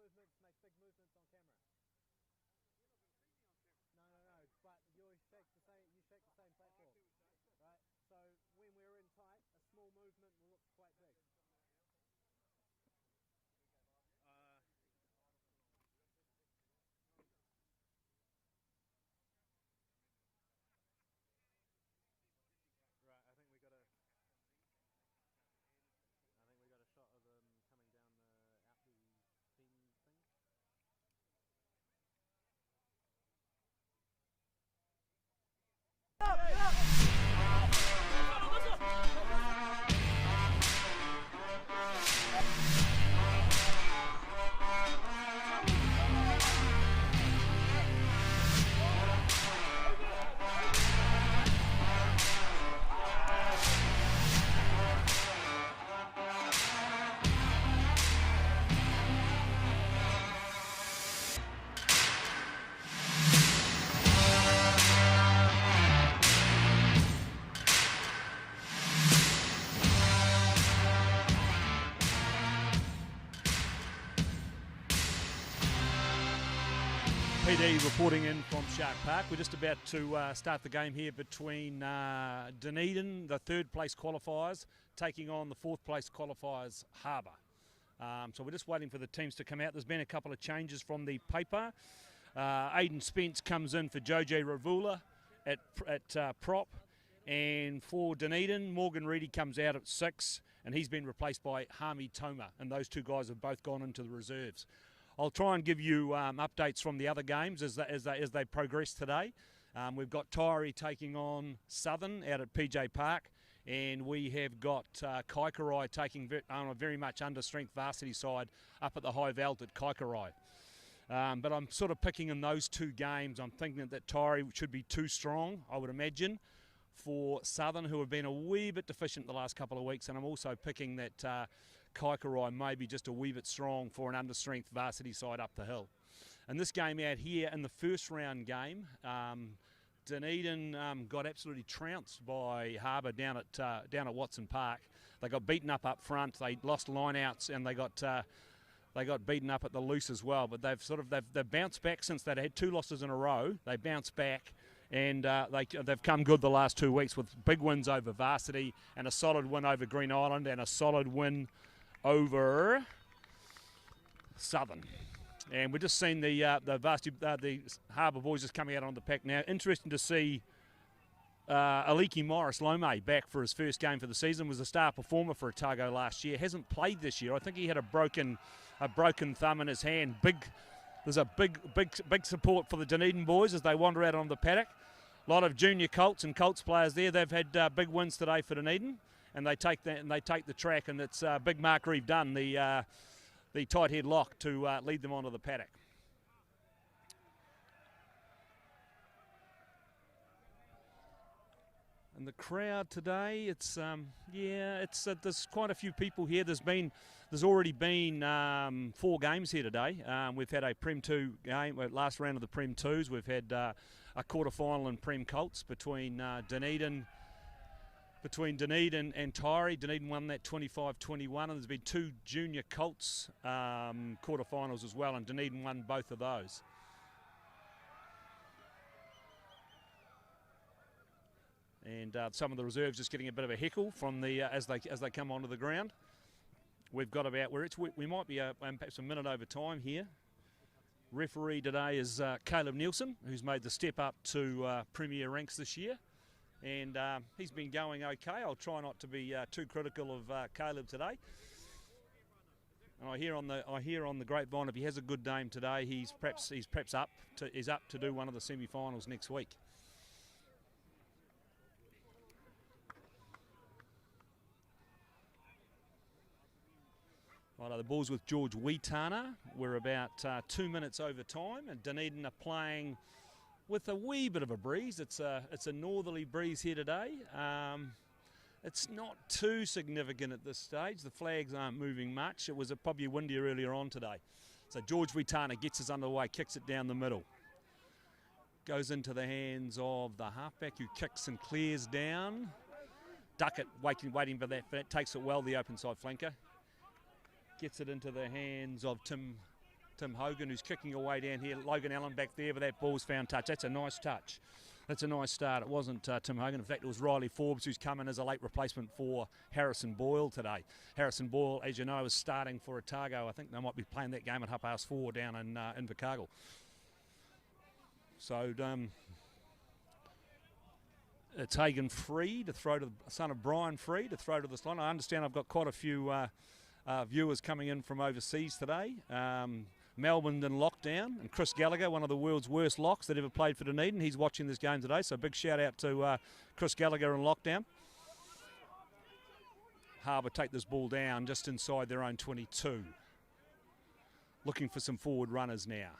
movements, make big movements on camera. No, but you shake the same platform, right? So when we're in tight, a small movement will look quite big. Right, I think we got a shot of them coming down out the team thing. PD reporting in from Shark Park. We're just about to start the game here between Dunedin, the third place qualifiers, taking on the fourth place qualifiers, Harbour. So we're just waiting for the teams to come out. There's been a couple of changes from the paper. Aidan Spence comes in for Jojo Ravula at prop. And for Dunedin, Morgan Reedy comes out at 6, and he's been replaced by Hami Toma. And those two guys have both gone into the reserves. I'll try and give you updates from the other games as they progress today. We've got Tyree taking on Southern out at PJ Park, and we have got Kaikorai taking on a very much under-strength varsity side up at the High Veld at Kaikorai. But I'm sort of picking in those two games. I'm thinking that Tyree should be too strong, I would imagine, for Southern, who have been a wee bit deficient the last couple of weeks, and I'm also picking that Kaikorai may be just a wee bit strong for an under-strength varsity side up the hill. And this game out here in the first round game, Dunedin got absolutely trounced by Harbour down at Watson Park. They got beaten up front. They lost line-outs, and they got beaten up at the loose as well. But they've bounced back since they'd had 2 losses in a row. They bounced back. And they've come good the last 2 weeks with big wins over varsity and a solid win over Green Island and a solid win over Southern. And we're just seeing the Harbour boys just coming out on the pack now. Interesting to see Aliki Morris Lome back for his first game for the season. Was a star performer for Otago last year. Hasn't played this year. I think he had a broken thumb in his hand. There's a big support for the Dunedin boys as they wander out on the paddock. A lot of junior Colts and Colts players there. They've had big wins today for Dunedin, and they take the track. And it's big Mark Reeve Dunn, the tight head lock, to lead them onto the paddock. And the crowd today, there's quite a few people here. There's already been 4 games here today. We've had a Prem 2 game, last round of the Prem 2s. We've had a quarter-final in Prem Colts between Dunedin and Tyree. Dunedin won that 25-21, and there's been 2 junior Colts quarter-finals as well, and Dunedin won both of those. And some of the reserves just getting a bit of a heckle from the as they come onto the ground. We've got we might be perhaps a minute over time here. Referee today is Caleb Nielsen, who's made the step up to Premier ranks this year, and he's been going okay. I'll try not to be too critical of Caleb today. And I hear on the grapevine, if he has a good game today, he's perhaps up to do one of the semi-finals next week. Right, the Bulls with George Wheatana. We're about 2 minutes over time, and Dunedin are playing with a wee bit of a breeze. It's a northerly breeze here today. It's not too significant at this stage. The flags aren't moving much. It was probably windier earlier on today. So George Wheatana gets us underway, kicks it down the middle. Goes into the hands of the halfback, who kicks and clears down. Duckett waiting for that, takes it well, the open side flanker. Gets it into the hands of Tim Tim Hogan, who's kicking away down here. Logan Allen back there, but that ball's found touch. That's a nice touch. That's a nice start. It wasn't Tim Hogan. In fact, it was Riley Forbes who's come in as a late replacement for Harrison Boyle today. Harrison Boyle, as you know, is starting for Otago. I think they might be playing that game at 4:30 down in Invercargill. So it's Hagan Free to throw to the son of Brian Free to throw to this line. I understand I've got quite a few viewers coming in from overseas today. Melbourne in lockdown, and Chris Gallagher, one of the world's worst locks that ever played for Dunedin, he's watching this game today, so big shout out to Chris Gallagher in lockdown. Harbour take this ball down just inside their own 22. Looking for some forward runners now.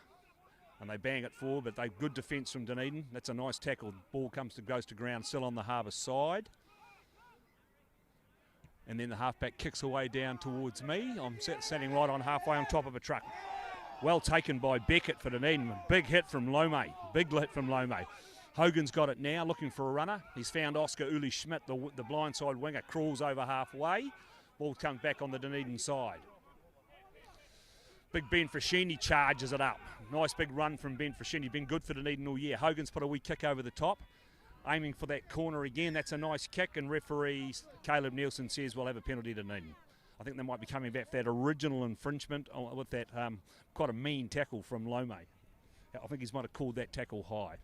And they bang it forward, but they've good defence from Dunedin. That's a nice tackle. Ball goes to ground, still on the Harbour side. And then the halfback kicks away down towards me. I'm standing right on halfway on top of a truck. Well taken by Beckett for Dunedin. Big hit from Lome. Big hit from Lome. Hogan's got it now, looking for a runner. He's found Oscar Uli Schmidt, the blindside winger, crawls over halfway. Ball comes back on the Dunedin side. Big Ben Frashini charges it up. Nice big run from Ben Frashini. Been good for Dunedin all year. Hogan's put a wee kick over the top, aiming for that corner again. That's a nice kick, and referee Caleb Nielsen says we'll have a penalty to Dunedin. I think they might be coming back for that original infringement with that quite a mean tackle from Lome. I think he might have called that tackle high.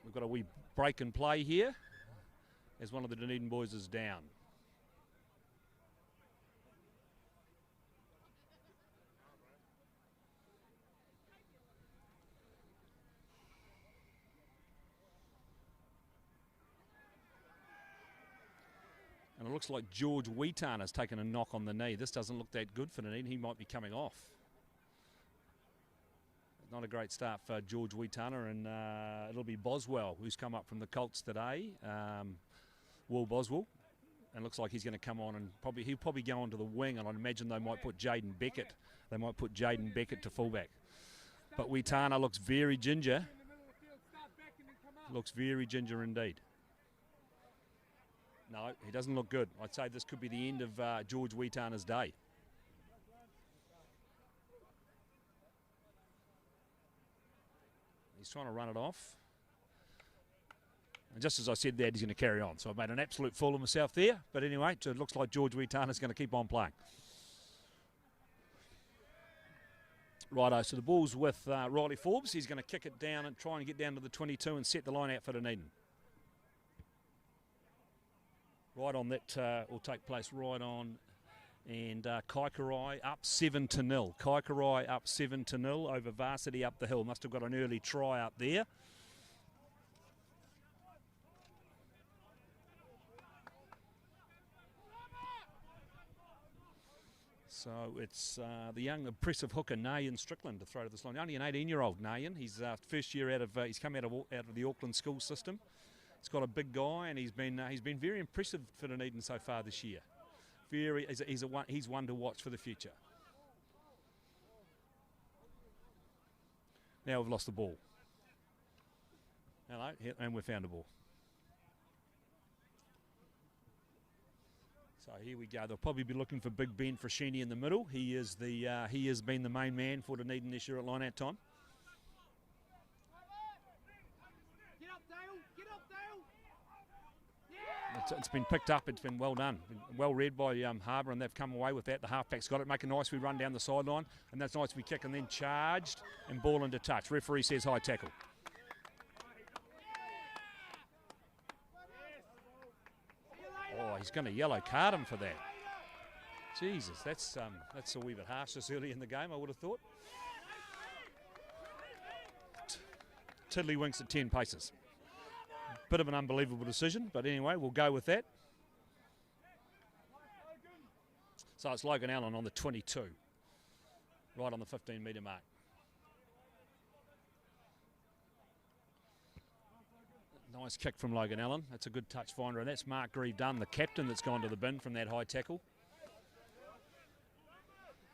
We've got a wee break and play here as one of the Dunedin boys is down. And it looks like George Wheaton has taken a knock on the knee. This doesn't look that good for Dunedin. He might be coming off. Not a great start for George Wheaton, and it'll be Boswell, who's come up from the Colts today. Will Boswell. And looks like he's going to come on, and he'll probably go onto the wing, and I'd imagine they might put Jaden Beckett. They might put Jaden Beckett to fullback. But Wheaton looks very ginger. Looks very ginger indeed. No, he doesn't look good. I'd say this could be the end of George Wheaton's day. He's trying to run it off. And just as I said that, he's going to carry on. So I've made an absolute fool of myself there. But anyway, it looks like George Wheaton is going to keep on playing. Righto, so the ball's with Riley Forbes. He's going to kick it down and try and get down to the 22 and set the line out for Dunedin. Right on that will take place right on, and Kaikarai up 7-0. Kaikarai up 7-0 over Varsity up the hill. Must have got an early try up there. So it's the young impressive hooker Nayan Strickland to throw to this line. Only an 18-year-old Nayan. He's first year out of he's come out of the Auckland school system. He's got a big guy, and he's been very impressive for Dunedin so far this year. He's one to watch for the future. Now we've lost the ball. Hello, and we've found a ball. So here we go. They'll probably be looking for Big Ben Frashini in the middle. He has been the main man for Dunedin this year at line-out time. It's been picked up. It's been well done. Well read by Harbour, and they've come away with that. The halfback's got it. Make a nice wee run down the sideline, and that's a nice wee kick, and then charged and ball into touch. Referee says high tackle. Oh, he's going to yellow card him for that. Jesus, that's a wee bit harsh this early in the game, I would have thought. Tiddlywinks at 10 paces. Bit of an unbelievable decision, but anyway, we'll go with that. So it's Logan Allen on the 22, right on the 15-metre mark. Nice kick from Logan Allen. That's a good touch finder, and that's Mark Grieve Dunn, the captain, that's gone to the bin from that high tackle.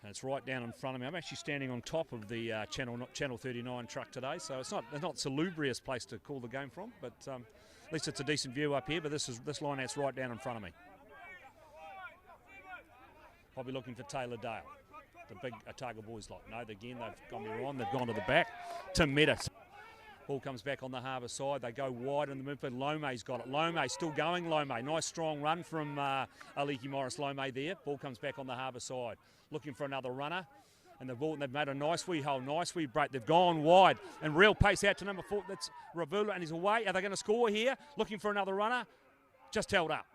And it's right down in front of me. I'm actually standing on top of the Channel 39 truck today, so it's not salubrious place to call the game from, but at least it's a decent view up here. But this line-out's right down in front of me. Probably looking for Taylor Dale. the big Otago boys like. No, again, they've gone me wrong. They've gone to the back. Tim Meadows. Ball comes back on the Harbour side. They go wide in the midfield. Lome's got it. Lome still going. Lome. Nice strong run from Aliki Morris Lome there. Ball comes back on the Harbour side. Looking for another runner. And they've made a nice wee hole, nice wee break. They've gone wide. And real pace out to number 4. That's Ravula, and he's away. Are they going to score here? Looking for another runner. Just held up.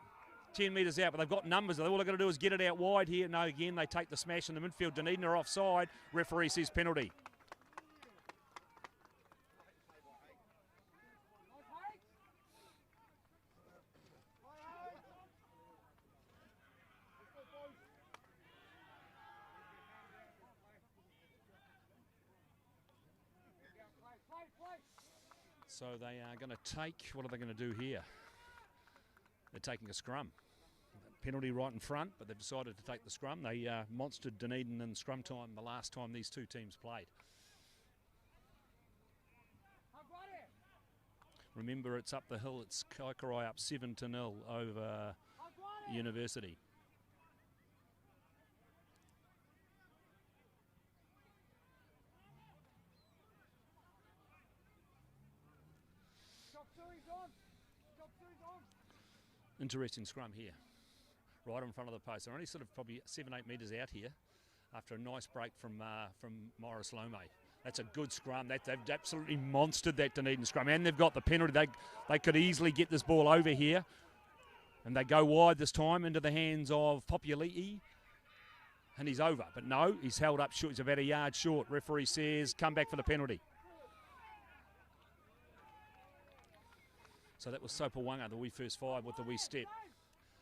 10 metres out, but they've got numbers. All they've got to do is get it out wide here. No, again, they take the smash in the midfield. Dunedin are offside. Referee says penalty. So they are going to take, what are they going to do here? They're taking a scrum. Penalty right in front, but they've decided to take the scrum. They monstered Dunedin in scrum time the last time these two teams played. Remember, it's up the hill. It's Kaikorai up 7-0 over University. Interesting scrum here, right in front of the post. They're only sort of probably 7-8 metres out here after a nice break from Morris Lome. That's a good scrum. They've absolutely monstered that Dunedin scrum, and they've got the penalty. They could easily get this ball over here, and they go wide this time into the hands of Populiti, and he's over. But no, he's held up short. He's about a yard short. Referee says come back for the penalty. So that was Sopawanga, the wee first 5 with the wee step.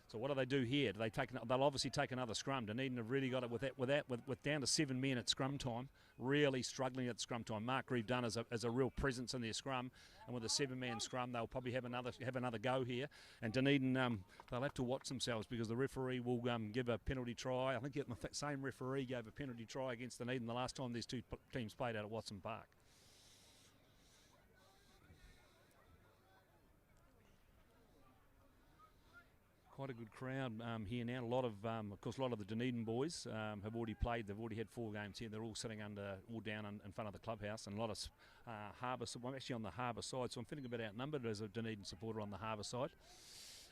So what do they do here? Do they take? They'll obviously take another scrum. Dunedin have really got it with down to 7 men at scrum time. Really struggling at scrum time. Mark Reeve Dunn as a real presence in their scrum, and with a 7-man scrum, they'll probably have another go here. And Dunedin, they'll have to watch themselves because the referee will give a penalty try. I think the same referee gave a penalty try against Dunedin the last time these two teams played out at Watson Park. Quite a good crowd here now. A lot of course, a lot of the Dunedin boys have already played. They've already had 4 games here. They're all sitting all down in front of the clubhouse, and a lot of Harbour. So I'm actually on the Harbour side, so I'm feeling a bit outnumbered as a Dunedin supporter on the Harbour side.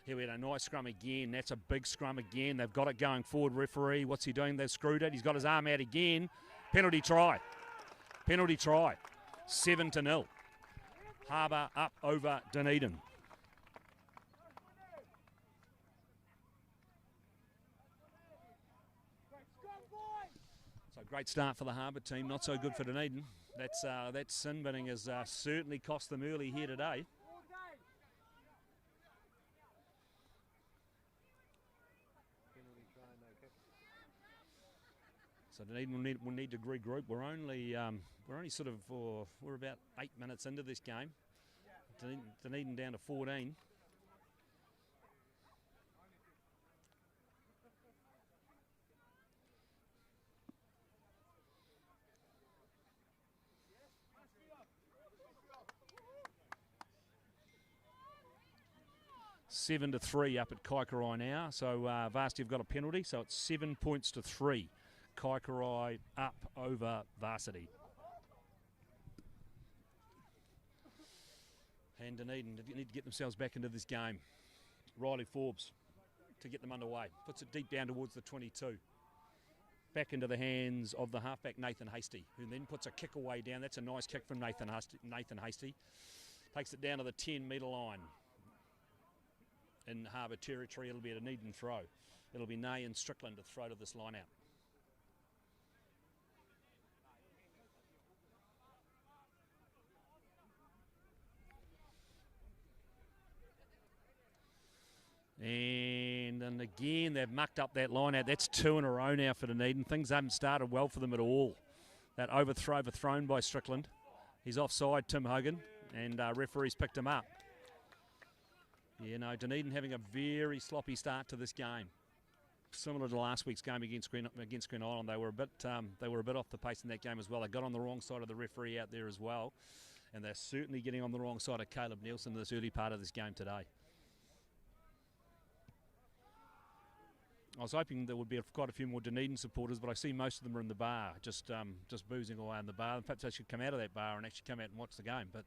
Here we had a nice scrum again. That's a big scrum again. They've got it going forward. Referee, what's he doing? They've screwed it. He's got his arm out again. Penalty try. Penalty try. 7-0. Harbour up over Dunedin. So great start for the Harbour team, not so good for Dunedin. That sin binning has certainly cost them early here today. So Dunedin will need to regroup. We're only sort of we're about 8 minutes into this game. Dunedin down to 14. Seven to 3 up at Kaikorai now. So Varsity have got a penalty, so it's 7 points to 3. Kaikorai up over Varsity. And Dunedin need to get themselves back into this game. Riley Forbes to get them underway. Puts it deep down towards the 22. Back into the hands of the halfback Nathan Hasty, who then puts a kick away down. That's a nice kick from Nathan Hasty. Takes it down to the 10-metre line. In Harbour territory, it'll be a Dunedin throw. It'll be Nay and Strickland to throw to this line out. And again, they've mucked up that line out. That's 2 in a row now for Dunedin. Things haven't started well for them at all. That overthrown by Strickland. He's offside, Tim Hogan, and referees picked him up. Yeah, no, Dunedin having a very sloppy start to this game. Similar to last week's game against Green Island, they were a bit off the pace in that game as well. They got on the wrong side of the referee out there as well, and they're certainly getting on the wrong side of Caleb Nielsen in this early part of this game today. I was hoping there would be quite a few more Dunedin supporters, but I see most of them are in the bar, just boozing away in the bar. Perhaps they should come out of that bar and actually come out and watch the game, but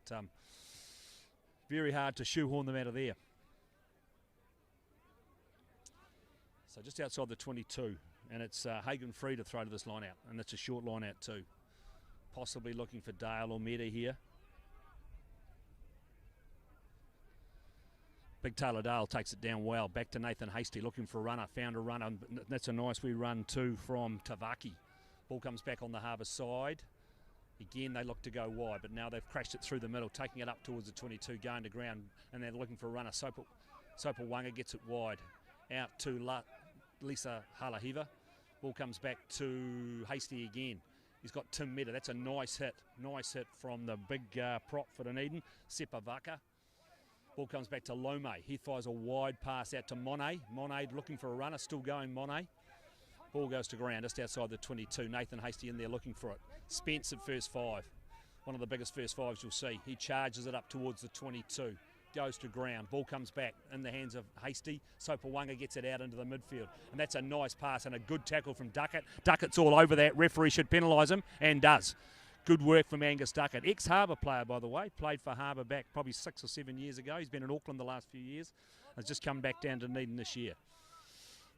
very hard to shoehorn them out of there. So just outside the 22, and it's Hagen free to throw to this line out, and it's a short line out too. Possibly looking for Dale or Meta here. Big Taylor Dale takes it down well. Back to Nathan Hasty looking for a runner. Found a runner. That's a nice wee run too from Tavaki. Ball comes back on the Harbour side. Again, they look to go wide, but now they've crashed it through the middle, taking it up towards the 22, going to ground, and they're looking for a runner. Sopawanga gets it wide. Out to Lisa Halahiva. Ball comes back to Hasty again. He's got Tim Meta. That's a nice hit. Nice hit from the big prop for Dunedin, Sepavaka. Ball comes back to Lome. He fires a wide pass out to Monet. Monet looking for a runner, still going Monet. Ball goes to ground just outside the 22. Nathan Hasty in there looking for it. Spence at first five. One of the biggest first fives you'll see. He charges it up towards the 22. Goes to ground. Ball comes back in the hands of Hasty. Sopawanga gets it out into the midfield. And that's a nice pass and a good tackle from Duckett. Duckett's all over that. Referee should penalise him, and does. Good work from Angus Duckett. Ex-Harbour player, by the way. Played for Harbour back probably 6 or 7 years ago. He's been in Auckland the last few years. Has just come back down to Dunedin this year.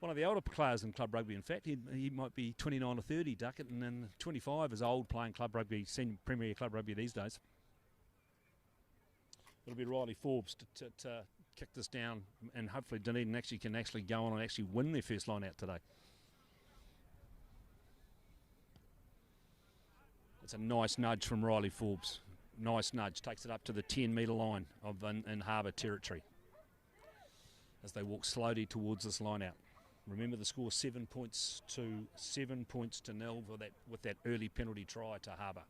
One of the older players in club rugby, in fact. He might be 29 or 30, Duckett, and then 25 is old playing club rugby, senior Premier Club rugby these days. It'll be Riley Forbes to kick this down, and hopefully Dunedin can go on and actually win their first line out today. It's a nice nudge from Riley Forbes. Nice nudge. Takes it up to the 10-metre line in Harbour territory as they walk slowly towards this line out. Remember the score 7 points to 0 with that early penalty try to Harbour.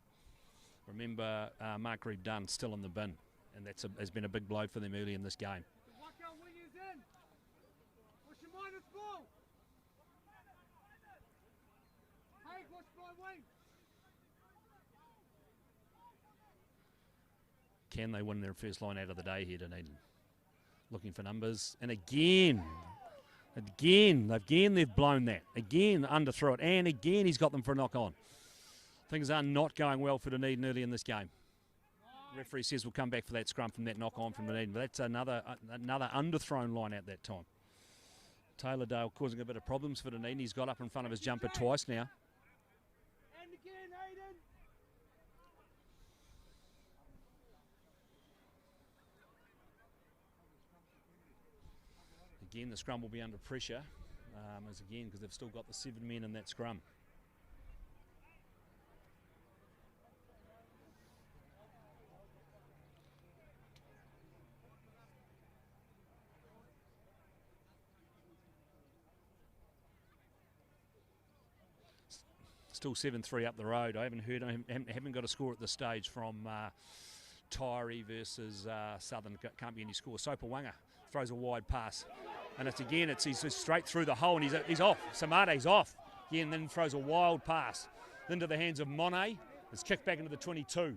Remember Mark Reed Dunn still in the bin, and has been a big blow for them early in this game. Can they win their first line out of the day here, Dunedin? Looking for numbers, and again they've blown that. Again underthrew it, and again he's got them for a knock on. Things are not going well for Dunedin early in this game. Referee says we'll come back for that scrum from that knock on from Dunedin, but that's another underthrown line out that time. Taylor Dale causing a bit of problems for Dunedin. He's got up in front of his jumper twice now. Again, the scrum will be under pressure, because they've still got the 7 men in that scrum. Still 7-3 up the road. I haven't got a score at this stage from Tyree versus Southern. Can't be any score. Sopawanga throws a wide pass. And he's straight through the hole, and he's off. Samate's off. Again, then throws a wild pass into the hands of Monet. It's kicked back into the 22.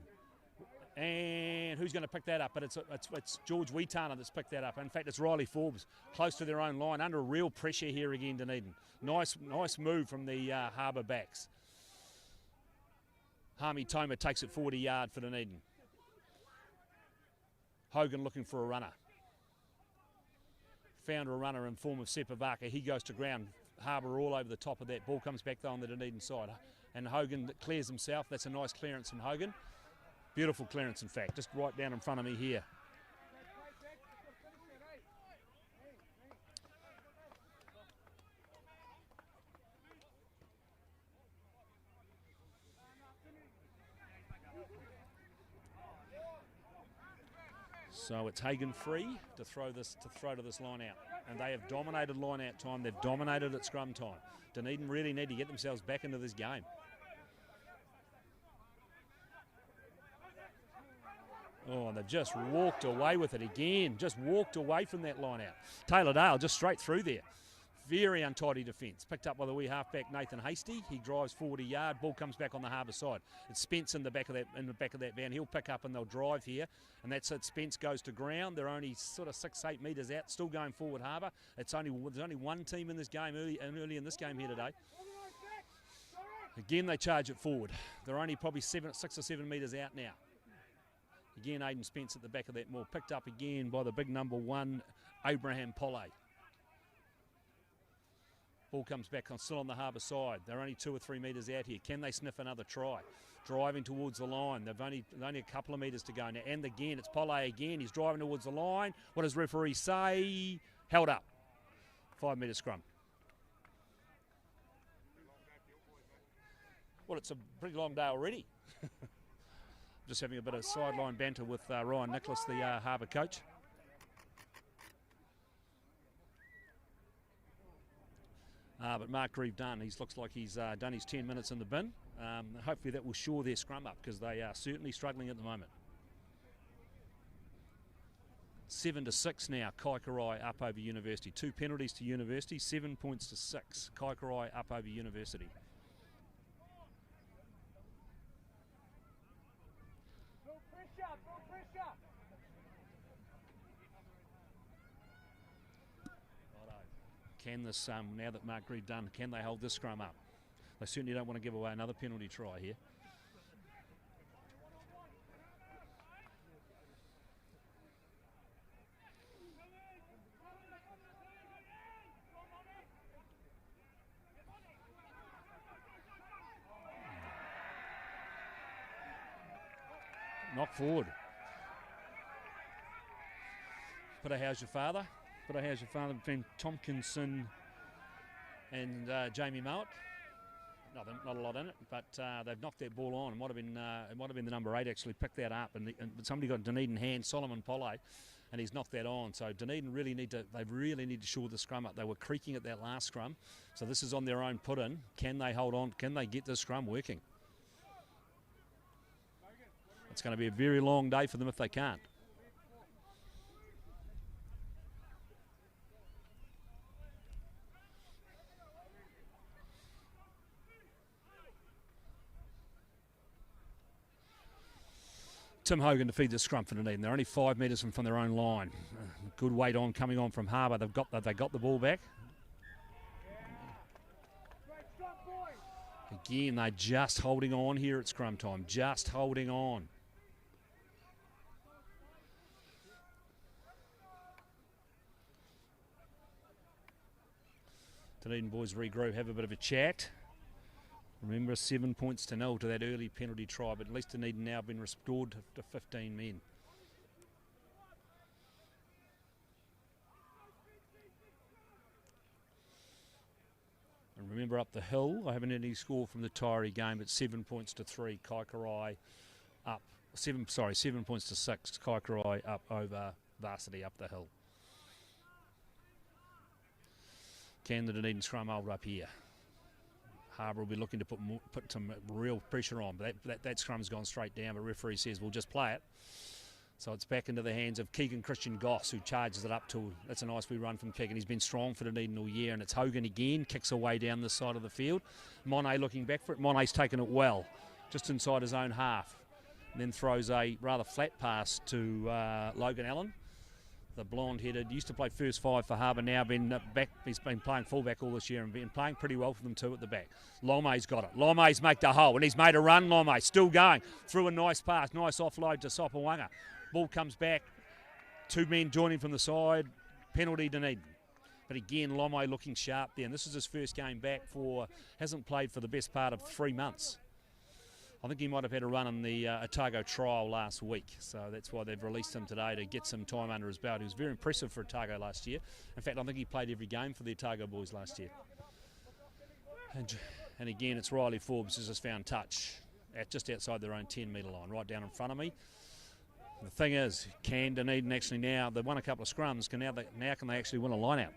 And who's going to pick that up? But it's George Wheatana that's picked that up. In fact, it's Riley Forbes, close to their own line, under real pressure here again, Dunedin. Nice move from the Harbour backs. Hami Toma takes it 40 yard for Dunedin. Hogan looking for a runner. Found a runner in form of Sepavaka. He goes to ground. Harbour all over the top of that. Ball comes back though on the Dunedin side. And Hogan clears himself. That's a nice clearance from Hogan. Beautiful clearance, in fact. Just right down in front of me here. So it's Hagen free to throw to this line out. And they have dominated line out time. They've dominated at scrum time. Dunedin really need to get themselves back into this game. Oh, and they've just walked away with it again. Just walked away from that line out. Taylor Dale just straight through there. Very untidy defence. Picked up by the wee halfback Nathan Hasty. He drives forward a yard. Ball comes back on the Harbour side. It's Spence in the back of that van. He'll pick up and they'll drive here, and that's it. Spence goes to ground. They're only sort of 6-8 metres out. Still going forward Harbour. There's only one team in this game early in this game here today. Again, they charge it forward. They're only probably 6 or 7 metres out now. Again, Aidan Spence at the back of that maul. Picked up again by the big number 1, Abraham Polle. Ball comes back still on the Harbour side. They're only 2 or 3 metres out here. Can they sniff another try? Driving towards the line. They've only a couple of metres to go now. And again, it's Polle again. He's driving towards the line. What does referee say? Held up. 5 metre scrum. Well, it's a pretty long day already. Just having a bit of sideline banter with Ryan Nicholas, the Harbour coach. But Mark Grieve done. He looks like he's done his 10 minutes in the bin. Hopefully that will shore their scrum up, because they are certainly struggling at the moment. 7-6 now, Kaikorai up over University. 2 penalties to University, 7 points to 6. Kaikorai up over University. Can this, now that Mark Grieve done, can they hold this scrum up? They certainly don't want to give away another penalty try here. Knock forward. But how's your father? But how's your father between Tompkinson and Jamie Mowat? Not a lot in it, but they've knocked that ball on. It might have been the number 8 actually picked that up, and somebody got Dunedin hand, Solomon Polle, and he's knocked that on. So Dunedin really need to shore the scrum up. They were creaking at that last scrum, so this is on their own put in. Can they hold on? Can they get this scrum working? It's going to be a very long day for them if they can't. Tim Hogan to feed the scrum for Dunedin. They're only 5 metres from their own line. Good weight on coming on from Harbour. They got the ball back. Again, they're just holding on here at scrum time. Just holding on. Dunedin boys regroup, have a bit of a chat. Remember, 7 points to 0 to that early penalty try, but at least Dunedin now been restored to 15 men. And remember, up the hill, I haven't had any score from the Tyree game, but 7 points to 3, Kaikorai up. 7 points to 6, Kaikorai up over Varsity up the hill. Can the Dunedin scrum hold up here? Harbour will be looking to put some real pressure on, but that scrum's gone straight down, but referee says we'll just play it. So it's back into the hands of Keegan Christian Goss, who charges it up to, that's a nice wee run from Keegan. He's been strong for Dunedin all year, and it's Hogan again, kicks away down this side of the field. Monet looking back for it. Monet's taken it well, just inside his own half, and then throws a rather flat pass to Logan Allen. The blonde-headed, used to play first 5 for Harbour, now been back. He's been playing fullback all this year and been playing pretty well for them too at the back. Lome's got it. Lome's made the hole, and he's made a run. Lome still going through a nice pass, nice offload to Sopawanga. Ball comes back. 2 men joining from the side. Penalty Dunedin. But again, Lome looking sharp there. And this is his first game back hasn't played for the best part of 3 months. I think he might have had a run in the Otago trial last week, so that's why they've released him today to get some time under his belt. He was very impressive for Otago last year. In fact, I think he played every game for the Otago boys last year. And again, it's Riley Forbes who's just found touch just outside their own 10-metre line, right down in front of me. The thing is, can Dunedin actually now, they've won a couple of scrums, can they actually win a line-out?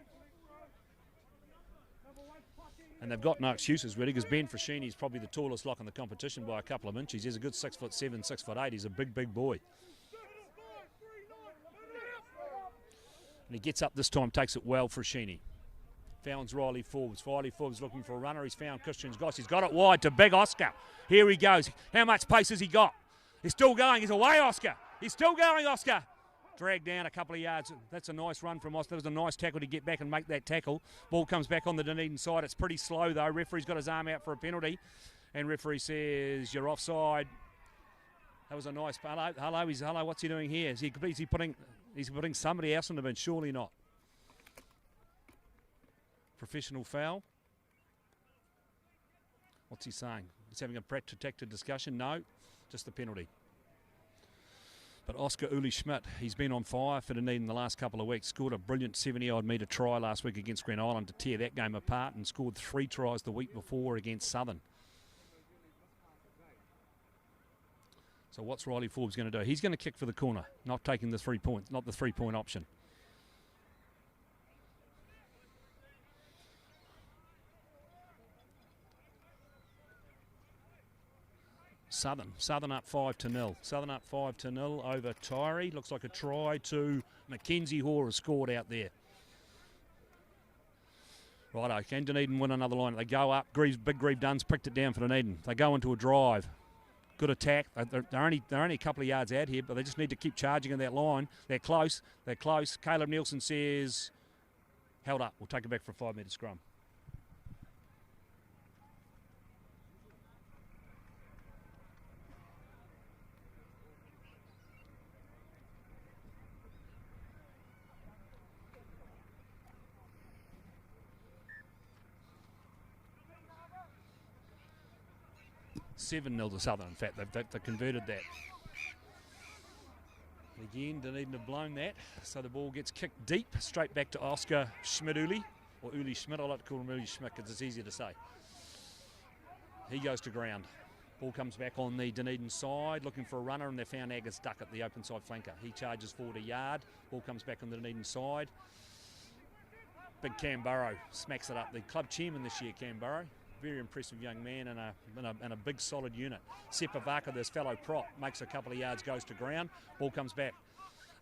And they've got no excuses really, because Ben Frashini's probably the tallest lock in the competition by a couple of inches. He's a good 6'7", 6'8". He's a big boy. And he gets up this time, takes it well, Frashini. Founds Riley Forbes. Riley Forbes looking for a runner. He's found Christian Goss. He's got it wide to big Oscar. Here he goes. How much pace has he got? He's still going. He's away, Oscar. He's still going, Oscar. Dragged down a couple of yards. That's a nice run from Oscar. That was a nice tackle to get back and make that tackle. Ball comes back on the Dunedin side. It's pretty slow, though. Referee's got his arm out for a penalty. And referee says, you're offside. That was a nice... Hello, what's he doing here? Is he putting somebody else in the bin? Surely not. Professional foul. What's he saying? He's having a protected discussion? No, just the penalty. But Oscar Uli Schmidt, he's been on fire for Dunedin the last couple of weeks. Scored a brilliant 70-odd metre try last week against Grand Island to tear that game apart, and scored 3 tries the week before against Southern. So what's Riley Forbes going to do? He's going to kick for the corner, not taking the 3 points, not the 3-point option. Southern up 5-0. Southern up 5-0 over Tyree. Looks like a try to Mackenzie Hoare has scored out there. Righto, can Dunedin win another line? They go up. Big Grieve Dunn's picked it down for Dunedin. They go into a drive. Good attack. They're only a couple of yards out here, but they just need to keep charging in that line. They're close. They're close. Caleb Nielsen says, held up. We'll take it back for a 5-metre scrum. $7-0 to Southern. In fact, they've converted that. Again, Dunedin have blown that, so the ball gets kicked deep, straight back to Oscar Schmidt-Uli, or Uli Schmidt. I like to call him Uli Schmidt because it's easier to say. He goes to ground. Ball comes back on the Dunedin side, looking for a runner, and they found Agger stuck at the open side flanker. He charges forward a yard. Ball comes back on the Dunedin side. Big Cam Burrow smacks it up. The club chairman this year, Cam Burrow. Very impressive young man and a big solid unit. Sepavaka, this fellow prop, makes a couple of yards, goes to ground. Ball comes back.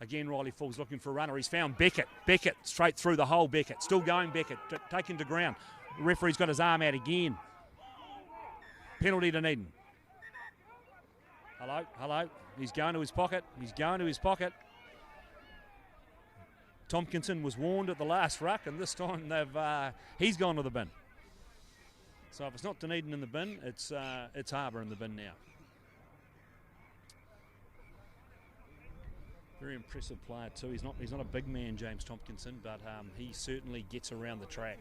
Again, Riley Forbes looking for a runner. He's found Beckett. Beckett straight through the hole. Beckett still going. Beckett taken to ground. The referee's got his arm out again. Penalty to Dunedin. Hello. He's going to his pocket. Tompkinson was warned at the last ruck, and this time he's gone to the bin. So if it's not Dunedin in the bin, it's Harbour in the bin now. Very impressive player too. He's not a big man, James Tompkinson, but he certainly gets around the track.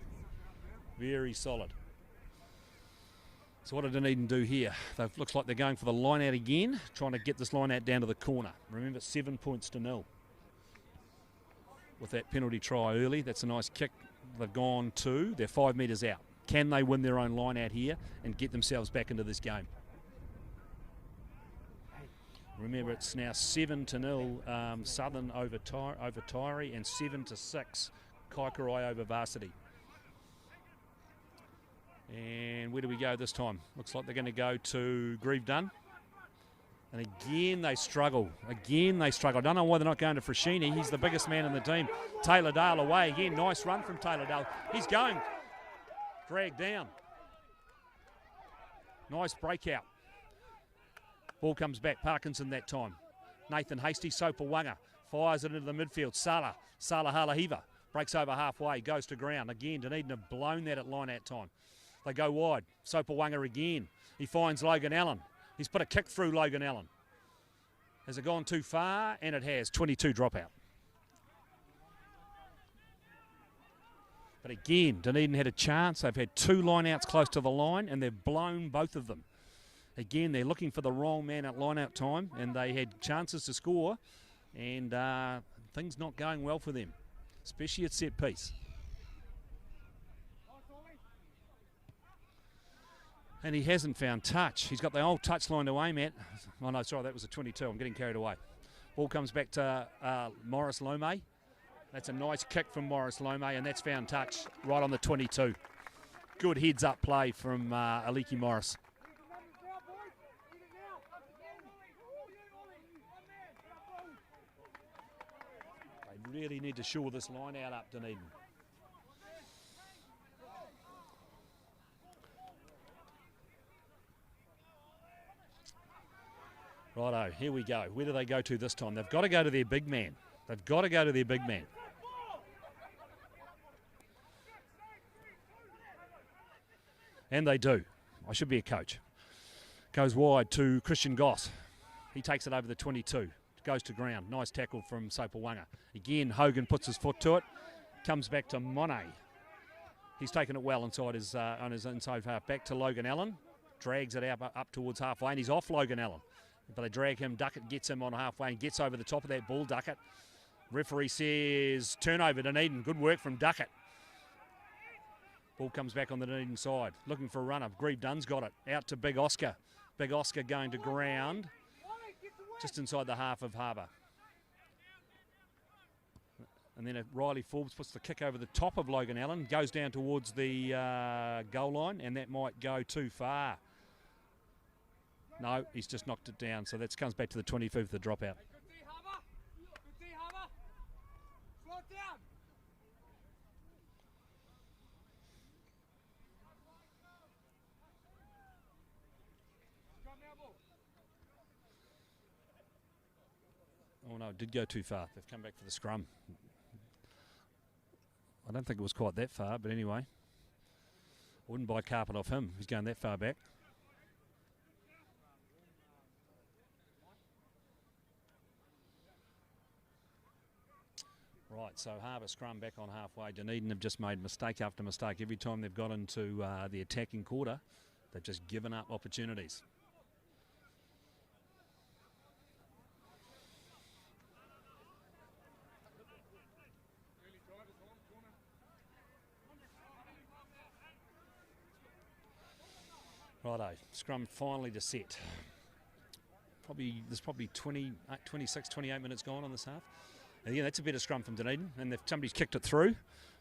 Very solid. So what did Dunedin do here? Looks like they're going for the line out again, trying to get this line out down to the corner. Remember, 7 points to 0. With that penalty try early, that's a nice kick. They've gone to, they're 5 metres out. Can they win their own line out here and get themselves back into this game? Remember, it's now 7-0 Southern over Tyree, and 7-6 Kaikorai over Varsity. And where do we go this time? Looks like they're going to go to Grieve Dunn. And again they struggle. I don't know why they're not going to Frashini. He's the biggest man in the team. Taylor Dale away again. Nice run from Taylor Dale. He's going. Dragged down. Nice breakout. Ball comes back. Parkinson that time. Nathan Hasty, Sopawanga. Fires it into the midfield. Salah Halahiva. Breaks over halfway. Goes to ground. Again, Dunedin have blown that at line out time. They go wide. Sopawanga again. He finds Logan Allen. He's put a kick through Logan Allen. Has it gone too far? And it has. 22 dropout. But again, Dunedin had a chance. They've had 2 line-outs close to the line, and they've blown both of them. Again, they're looking for the wrong man at line-out time, and they had chances to score, and things not going well for them, especially at set piece. And he hasn't found touch. He's got the old touch line to aim at. Oh, no, sorry, that was a 22. I'm getting carried away. Ball comes back to Morris Lome. That's a nice kick from Morris Lome, and that's found touch right on the 22. Good heads-up play from Aliki Morris. They really need to shore this line out up, Dunedin. Righto, here we go. Where do they go to this time? They've got to go to their big man. They've got to go to their big man. And they do. I should be a coach. Goes wide to Christian Goss. He takes it over the 22. Goes to ground. Nice tackle from Sopawanga. Again, Hogan puts his foot to it. Comes back to Monet. He's taken it well inside his on his inside half. Back to Logan Allen. Drags it up towards halfway, and he's off Logan Allen. But they drag him. Duckett gets him on halfway and gets over the top of that ball. Duckett. Referee says turnover to Dunedin. Good work from Duckett. Ball comes back on the Dunedin side. Looking for a runner. Grieve Dunn's got it. Out to Big Oscar. Big Oscar going to ground. Just inside the half of Harbour. And then Riley Forbes puts the kick over the top of Logan Allen. Goes down towards the goal line, and that might go too far. No, he's just knocked it down. So that comes back to the 25th, the dropout. Oh no, it did go too far. They've come back for the scrum. I don't think it was quite that far, but anyway. I wouldn't buy carpet off him. He's going that far back. Right, so Harbour scrum back on halfway. Dunedin have just made mistake after mistake. Every time they've got into the attacking quarter, they've just given up opportunities. Righto, scrum finally to set. There's probably 26, 28 minutes gone on this half. And yeah, that's a better scrum from Dunedin, and somebody's kicked it through.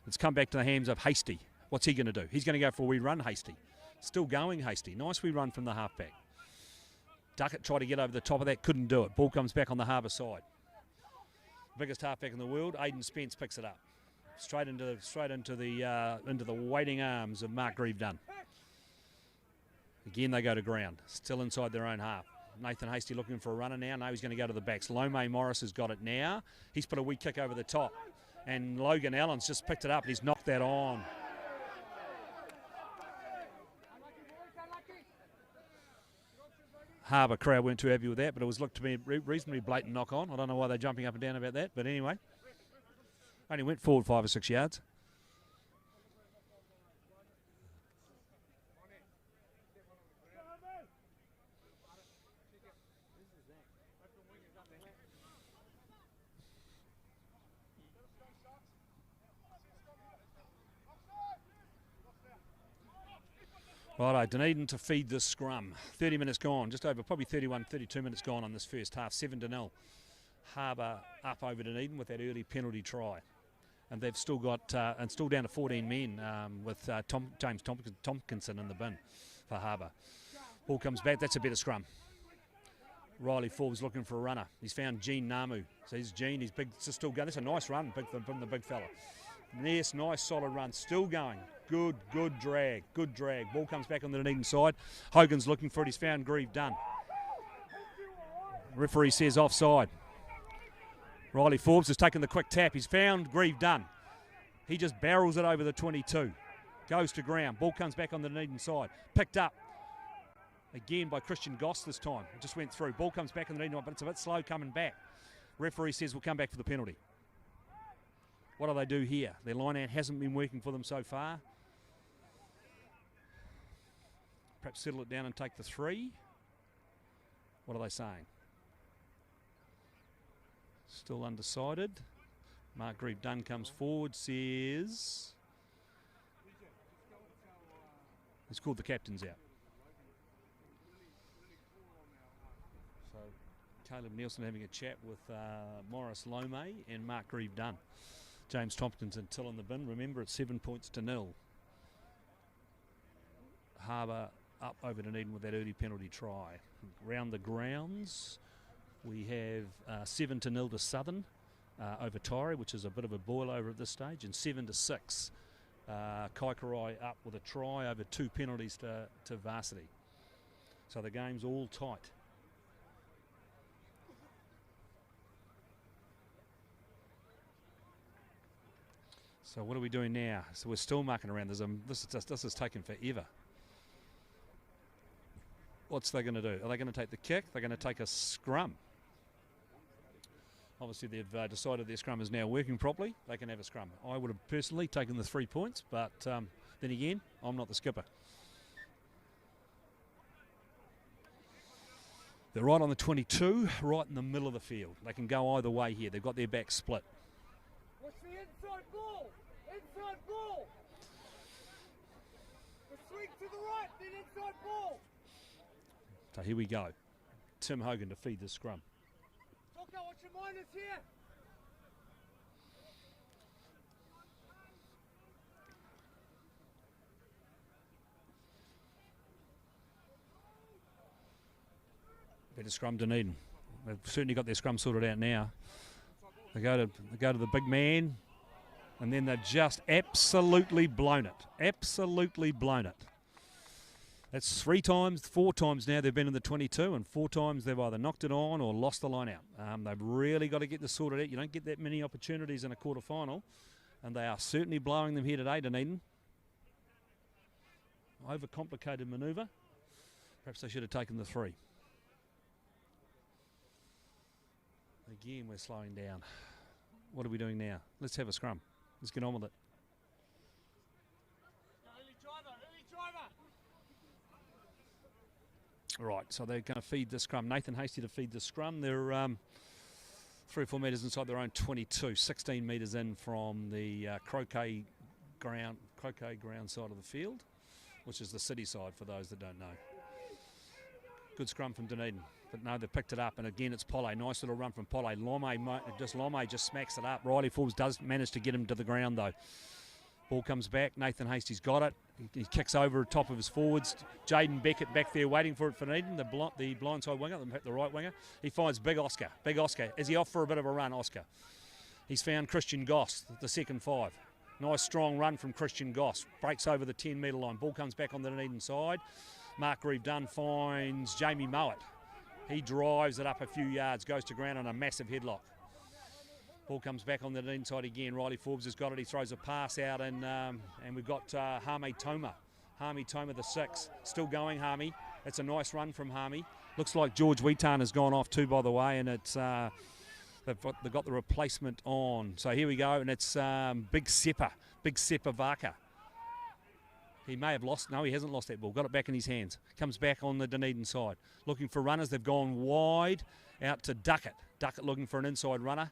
It's come back to the hands of Hasty. What's he going to do? He's going to go for a wee run, Hasty. Still going, Hasty. Nice wee run from the halfback. Duckett tried to get over the top of that, couldn't do it. Ball comes back on the Harbour side. Biggest halfback in the world, Aidan Spence picks it up. Straight into the waiting arms of Mark Grieve Dunn. Again, they go to ground, still inside their own half. Nathan Hasty looking for a runner now. No, he's going to go to the backs. Lome Morris has got it now. He's put a wee kick over the top. And Logan Allen's just picked it up and he's knocked that on. Harbour crowd weren't too happy with that, but it was looked to be a reasonably blatant knock on. I don't know why they're jumping up and down about that, but anyway. Only went forward 5 or 6 yards. Righto, Dunedin to feed the scrum. 30 minutes gone, just over, probably 31, 32 minutes gone on this first half. 7-0. Harbour up over Dunedin with that early penalty try. And they've still got, and still down to 14 men with James Tompkinson in the bin for Harbour. Ball comes back, that's a better scrum. Riley Forbes looking for a runner. He's found Gene Namu. So he's Gene, he's big, still going. That's a nice run from the big fella. Yes, nice solid run, still going. Good drag, good drag. Ball comes back on the Dunedin side. Hogan's looking for it, he's found Grieve Dunn. Referee says offside. Riley Forbes has taken the quick tap, he's found Grieve Dunn. He just barrels it over the 22. Goes to ground, ball comes back on the Dunedin side. Picked up again by Christian Goss this time. It just went through. Ball comes back on the Dunedin, but it's a bit slow coming back. Referee says we'll come back for the penalty. What do they do here? Their line-out hasn't been working for them so far. Perhaps settle it down and take the 3. What are they saying? Still undecided. Mark Grieve Dunn comes forward, says he's called the captains out. So Caleb Nielsen having a chat with Morris Lome and Mark Grieve Dunn. James Tompkinson still in the bin. Remember, it's 7 points to 0. Harbour up over Dunedin with that early penalty try. Round the grounds, we have 7-0 to Southern over Tyree, which is a bit of a boil over at this stage, and 7-6. Kaikorai up with a try over 2 penalties to Varsity. So the game's all tight. So what are we doing now? So we're still mucking around. This is taking forever. What's they going to do? Are they going to take the kick? They're going to take a scrum. Obviously, they've decided their scrum is now working properly. They can have a scrum. I would have personally taken the 3 points, but then again, I'm not the skipper. They're right on the 22, right in the middle of the field. They can go either way here. They've got their back split. What's the inside ball? Inside ball! The swing to the right, then inside ball! So here we go. Tim Hogan to feed the scrum. Toka, what's your minus here? Better scrum Dunedin. They've certainly got their scrum sorted out now. They go to the big man, and then they've just absolutely blown it. Absolutely blown it. That's 4 times now they've been in the 22, and 4 times they've either knocked it on or lost the line out. They've really got to get this sorted out. You don't get that many opportunities in a quarter-final, and they are certainly blowing them here today, Dunedin. Overcomplicated manoeuvre. Perhaps they should have taken the 3. Again, we're slowing down. What are we doing now? Let's have a scrum. Let's get on with it. Right, so they're going to feed the scrum. Nathan Hasty to feed the scrum. They're 3 or 4 metres inside their own 22, 16 metres in from the croquet ground side of the field, which is the city side for those that don't know. Good scrum from Dunedin, but no, they picked it up, and again it's Polle. Nice little run from Polle. Lome just smacks it up. Riley Forbes does manage to get him to the ground though. Ball comes back. Nathan Hasty's got it. He kicks over the top of his forwards. Jaden Beckett back there waiting for it for Dunedin, the blindside winger, the right winger. He finds Big Oscar. Big Oscar. Is he off for a bit of a run, Oscar? He's found Christian Goss, the second 5. Nice strong run from Christian Goss. Breaks over the 10-metre line. Ball comes back on the Dunedin side. Mark Reeve Dunn finds Jamie Mowat. He drives it up a few yards, goes to ground on a massive headlock. Ball comes back on the inside again. Riley Forbes has got it. He throws a pass out, and we've got Hame Toma. Hame Toma, the 6. Still going, Hame. It's a nice run from Hame. Looks like George Wheaton has gone off too, by the way, and it's they've got the replacement on. So here we go, and it's Big Seppa Vaka. He may have lost. No, he hasn't lost that ball. Got it back in his hands. Comes back on the Dunedin side. Looking for runners. They've gone wide out to Duckett. Duckett looking for an inside runner.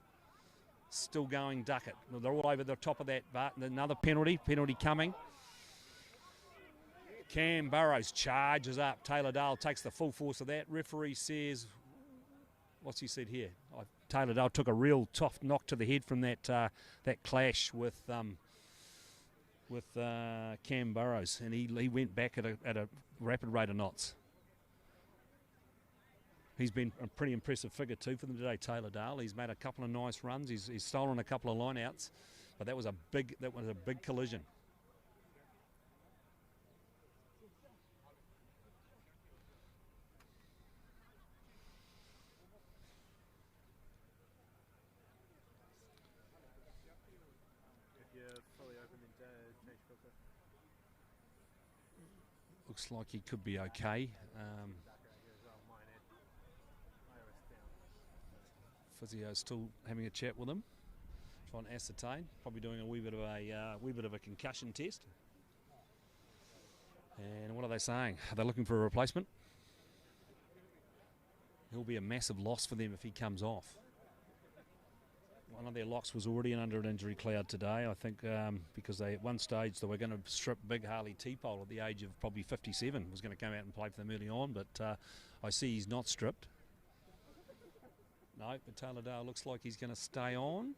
Still going Duckett. They're all over the top of that, but another penalty coming. Cam Burrows charges up. Taylor Dale takes the full force of that. Referee says, what's he said here? Taylor Dale took a real tough knock to the head from that clash with Cam Burrows, and he went back at a rapid rate of knots. He's been a pretty impressive figure too for them today, Taylor Dale. He's made a couple of nice runs. He's stolen a couple of lineouts, but that was a big collision. Looks like he could be okay. Physio still having a chat with him, trying to ascertain. Probably doing a wee bit of a concussion test. And what are they saying? Are they looking for a replacement? He'll be a massive loss for them if he comes off. One of their locks was already under an injury cloud today, I think, because at one stage they were going to strip Big Harley T-Pole at the age of probably 57. Was going to come out and play for them early on, but I see he's not stripped. No, but Taylor Dale looks like he's going to stay on.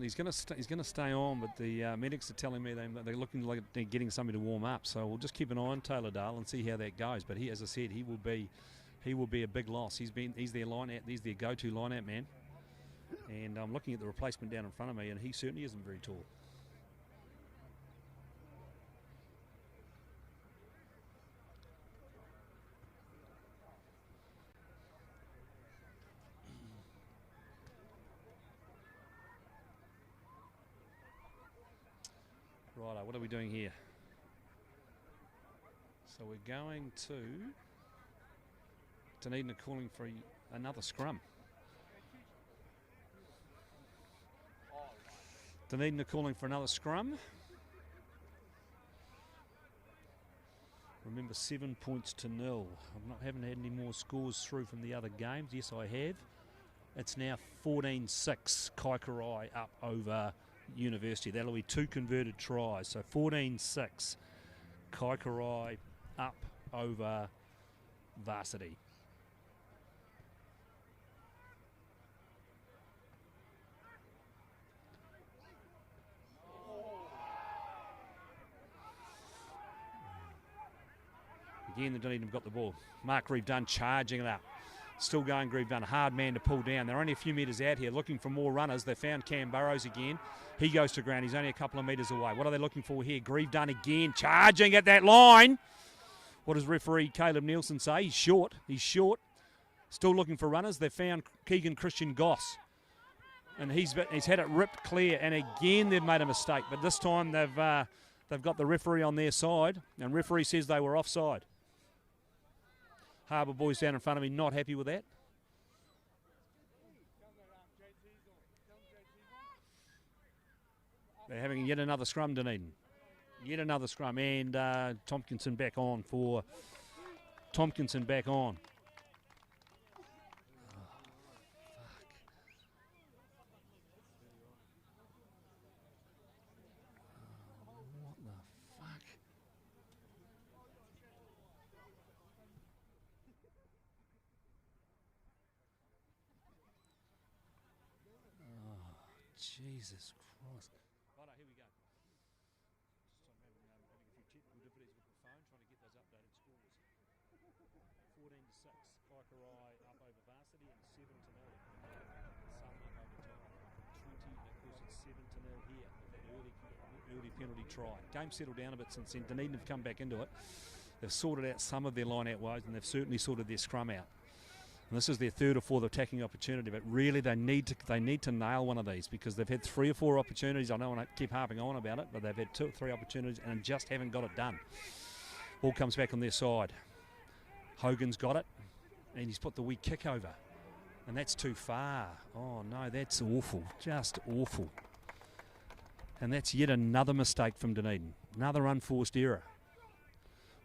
He's going to stay on, but the medics are telling me they're looking like they're getting somebody to warm up. So we'll just keep an eye on Taylor Dale and see how that goes. But he, as I said, he will be a big loss. He's their line out. He's their go-to line out man. And I'm looking at the replacement down in front of me, and he certainly isn't very tall. Righto, what are we doing here? So we're going to Dunedin are calling for another scrum. Dunedin are calling for another scrum. Remember, 7 points to 0. Haven't had any more scores through from the other games. Yes, I have. It's now 14-6. Kaikorai up over University. That'll be 2 converted tries. So 14-6. Kaikorai up over Varsity. Again, the Dunedin have got the ball. Mark Reeve Dunn charging it up. Still going, Reeve Dunn. A hard man to pull down. They're only a few metres out here looking for more runners. They found Cam Burrows again. He goes to ground. He's only a couple of metres away. What are they looking for here? Reeve Dunn again charging at that line. What does referee Caleb Nielsen say? He's short. He's short. Still looking for runners. They found Keegan Christian Goss. And he's had it ripped clear. And again, they've made a mistake. But this time they've got the referee on their side. And referee says they were offside. Harbour boys down in front of me not happy with that. They're having yet another scrum, Dunedin. Yet another scrum, and Tompkinson back on for Tompkinson back on. What the fuck? Jesus Christ. Righto, here we go. So having a few technical difficulties with the phone, trying to get those updated scores. 14-6, Kaikorai up over Varsity, and 7-0. Some up over time. 20, and of course it's 7-0 here. Early penalty try. Game settled down a bit since then. Dunedin have come back into it. They've sorted out some of their line-out woes, and they've certainly sorted their scrum out. And this is their third or fourth attacking opportunity, but really they need to nail one of these because they've had 3 or 4 opportunities. I don't want to keep harping on about it, but they've had 2 or 3 opportunities and just haven't got it done. Ball comes back on their side. Hogan's got it, and he's put the wee kick over, and that's too far. Oh no, that's awful, just awful. And that's yet another mistake from Dunedin, another unforced error.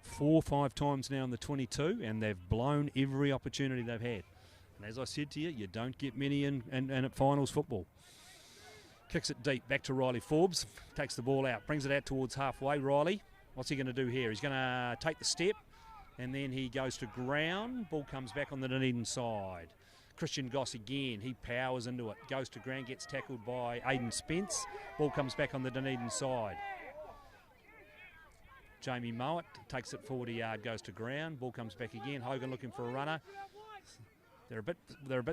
4 or 5 times now in the 22, and they've blown every opportunity they've had. And as I said to you, you don't get many in at finals football. Kicks it deep, back to Riley Forbes, takes the ball out, brings it out towards halfway. Riley, what's he going to do here? He's going to take the step, and then he goes to ground. Ball comes back on the Dunedin side. Christian Goss again, he powers into it, goes to ground, gets tackled by Aidan Spence. Ball comes back on the Dunedin side. Jamie Mowat takes it 40 yard, goes to ground. Ball comes back again. Hogan looking for a runner. They're a bit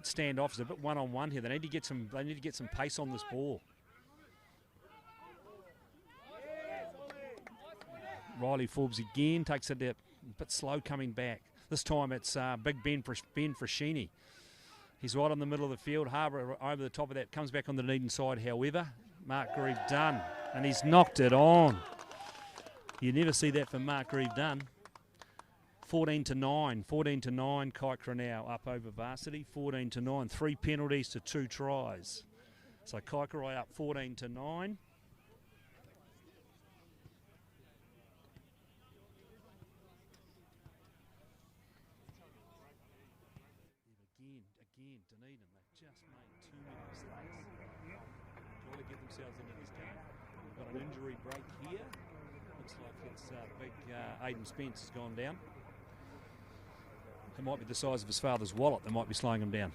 standoff. It's a bit one-on-one here. They need to get some pace on this ball. Riley Forbes again takes it a bit slow coming back. This time it's Big Ben Frashini. He's right on the middle of the field. Harbour over the top of that, comes back on the Dunedin side. However, Mark Reeve Dunn, and he's knocked it on. You never see that from Mark Reeve Dunn. 14-9, Kaikorai now up over Varsity. 14-9, 3 penalties to 2 tries. So Kaikorai up 14-9. Again, Dunedin, they've just made too many mistakes. Trying to get themselves into this game. We've got an injury break here. Looks like it's big Aidan Spence has gone down. It might be the size of his father's wallet that might be slowing him down.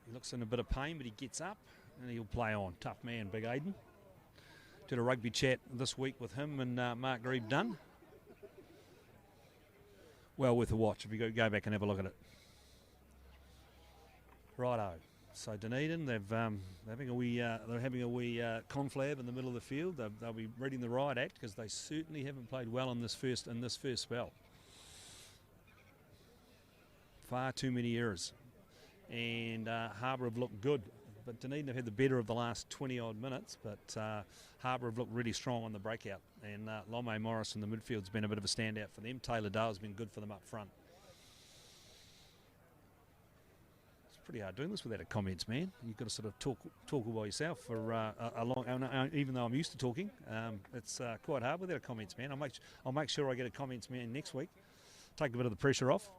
He looks in a bit of pain, but he gets up and he'll play on. Tough man, big Aidan. Did a rugby chat this week with him and Mark Reeve Dunn. well worth a watch if you go back and have a look at it. Righto. So Dunedin, they're having a wee conflab in the middle of the field. They'll be reading the riot act because they certainly haven't played well in this first spell. Far too many errors, and Harbour have looked good, but Dunedin have had the better of the last 20 odd minutes. But Harbour have looked really strong on the breakout, and Lome Morris in the midfield's been a bit of a standout for them. Taylor Dale's been good for them up front. Pretty hard doing this without a comments, man. You've got to sort of talk all by yourself for a long. Even though I'm used to talking, it's quite hard without a comments, man. I'll make sure I get a comments man next week. Take a bit of the pressure off.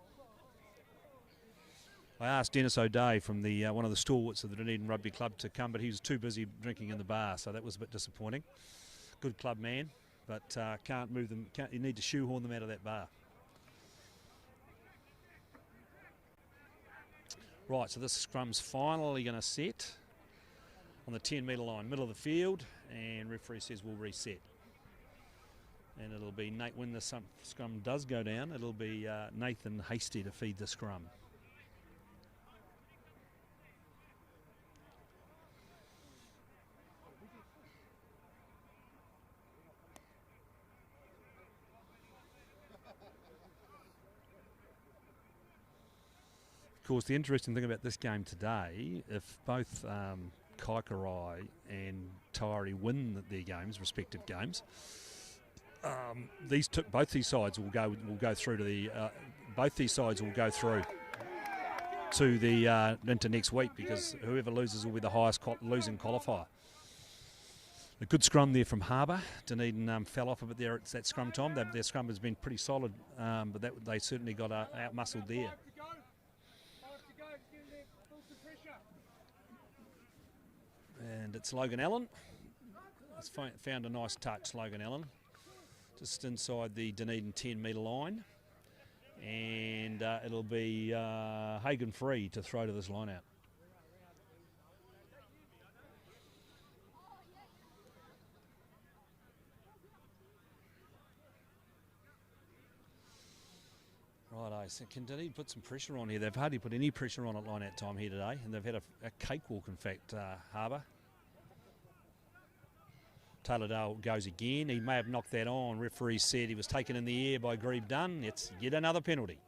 I asked Dennis O'Day from the one of the stalwarts of the Dunedin Rugby Club to come, but he was too busy drinking in the bar, so that was a bit disappointing. Good club man, but can't move them. You need to shoehorn them out of that bar. Right, so this scrum's finally going to set on the 10-metre line, middle of the field, and referee says we'll reset. And it'll be when the scrum does go down, it'll be Nathan Hasty to feed the scrum. Of course, the interesting thing about this game today, if both Kaikarai and Tyree win their games, respective games, both these sides will go through to the into next week, because whoever loses will be the highest losing qualifier. A good scrum there from Harbour. Dunedin fell off a bit there at that scrum time. Their scrum has been pretty solid, but they certainly got out-muscled there. And it's Logan Allen. It's found a nice touch, Logan Allen, just inside the Dunedin 10-metre line. And it'll be Hagan Free to throw to this line out. Righto, so can Dunedin put some pressure on here? They've hardly put any pressure on at line out time here today, and they've had a cakewalk, in fact, Harbour. Taylor Dale goes again. He may have knocked that on. Referee said he was taken in the air by Grieve Dunn. It's yet another penalty.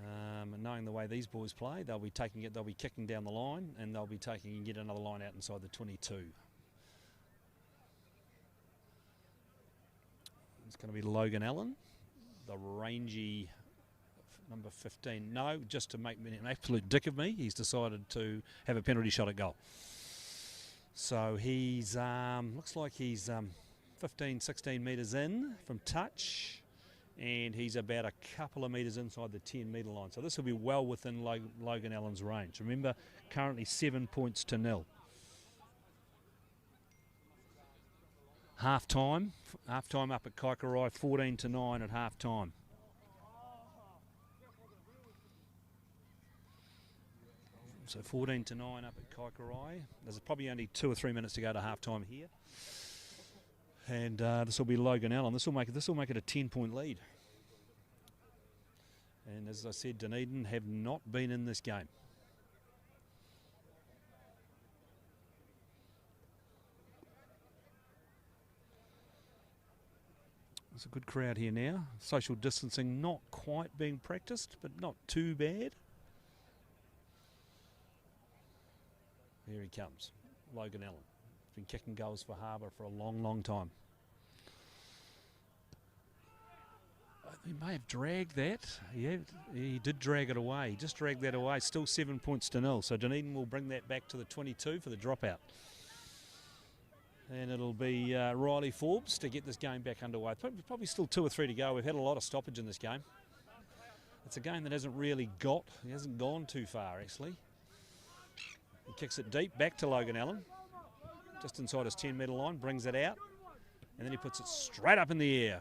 And knowing the way these boys play, they'll be taking it. They'll be kicking down the line, and they'll be taking yet another line out inside the 22. It's going to be Logan Allen, the rangy number 15. No, just to make an absolute dick of me, he's decided to have a penalty shot at goal. So he's, looks like he's 15, 16 metres in from touch, and he's about a couple of metres inside the 10-metre line. So this will be well within Logan Allen's range. Remember, currently 7 points to 0. Half-time up at Kaikarai, 14-9 at half-time. So 14-9 up at Kaikarai. There's probably only 2 or 3 minutes to go to half-time here. And this will be Logan Allen. This will make it a 10-point lead. And as I said, Dunedin have not been in this game. There's a good crowd here now. Social distancing not quite being practiced, but not too bad. Here he comes, Logan Allen. He's been kicking goals for Harbour for a long, long time. He may have dragged that. Yeah, he did drag it away. He just dragged that away. Still 7 points to 0. So Dunedin will bring that back to the 22 for the dropout. And it'll be Riley Forbes to get this game back underway. Probably still 2 or 3 to go. We've had a lot of stoppage in this game. It's a game that hasn't gone too far, actually. He kicks it deep, back to Logan Allen, just inside his 10-metre line, brings it out, and then he puts it straight up in the air.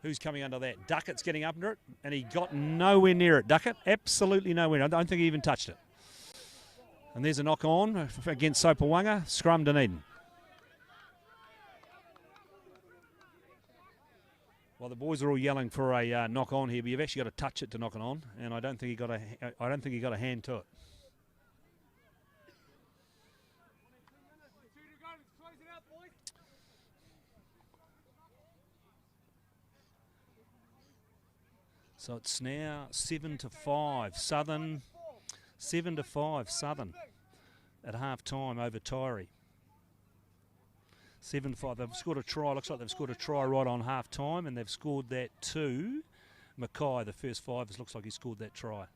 Who's coming under that? Duckett's getting up under it, and he got nowhere near it. Duckett, absolutely nowhere. I don't think he even touched it. And there's a knock on against Sopawanga, scrum Dunedin. Well, the boys are all yelling for a knock on here, but you've actually got to touch it to knock it on, and I don't think he got a hand to it. So it's now 7-5 Southern. 7-5 Southern at half time over Tyree. 7-5. They've scored a try. Looks like they've scored a try right on half time, and they've scored that to Mackay. The first five. It looks like he scored that try.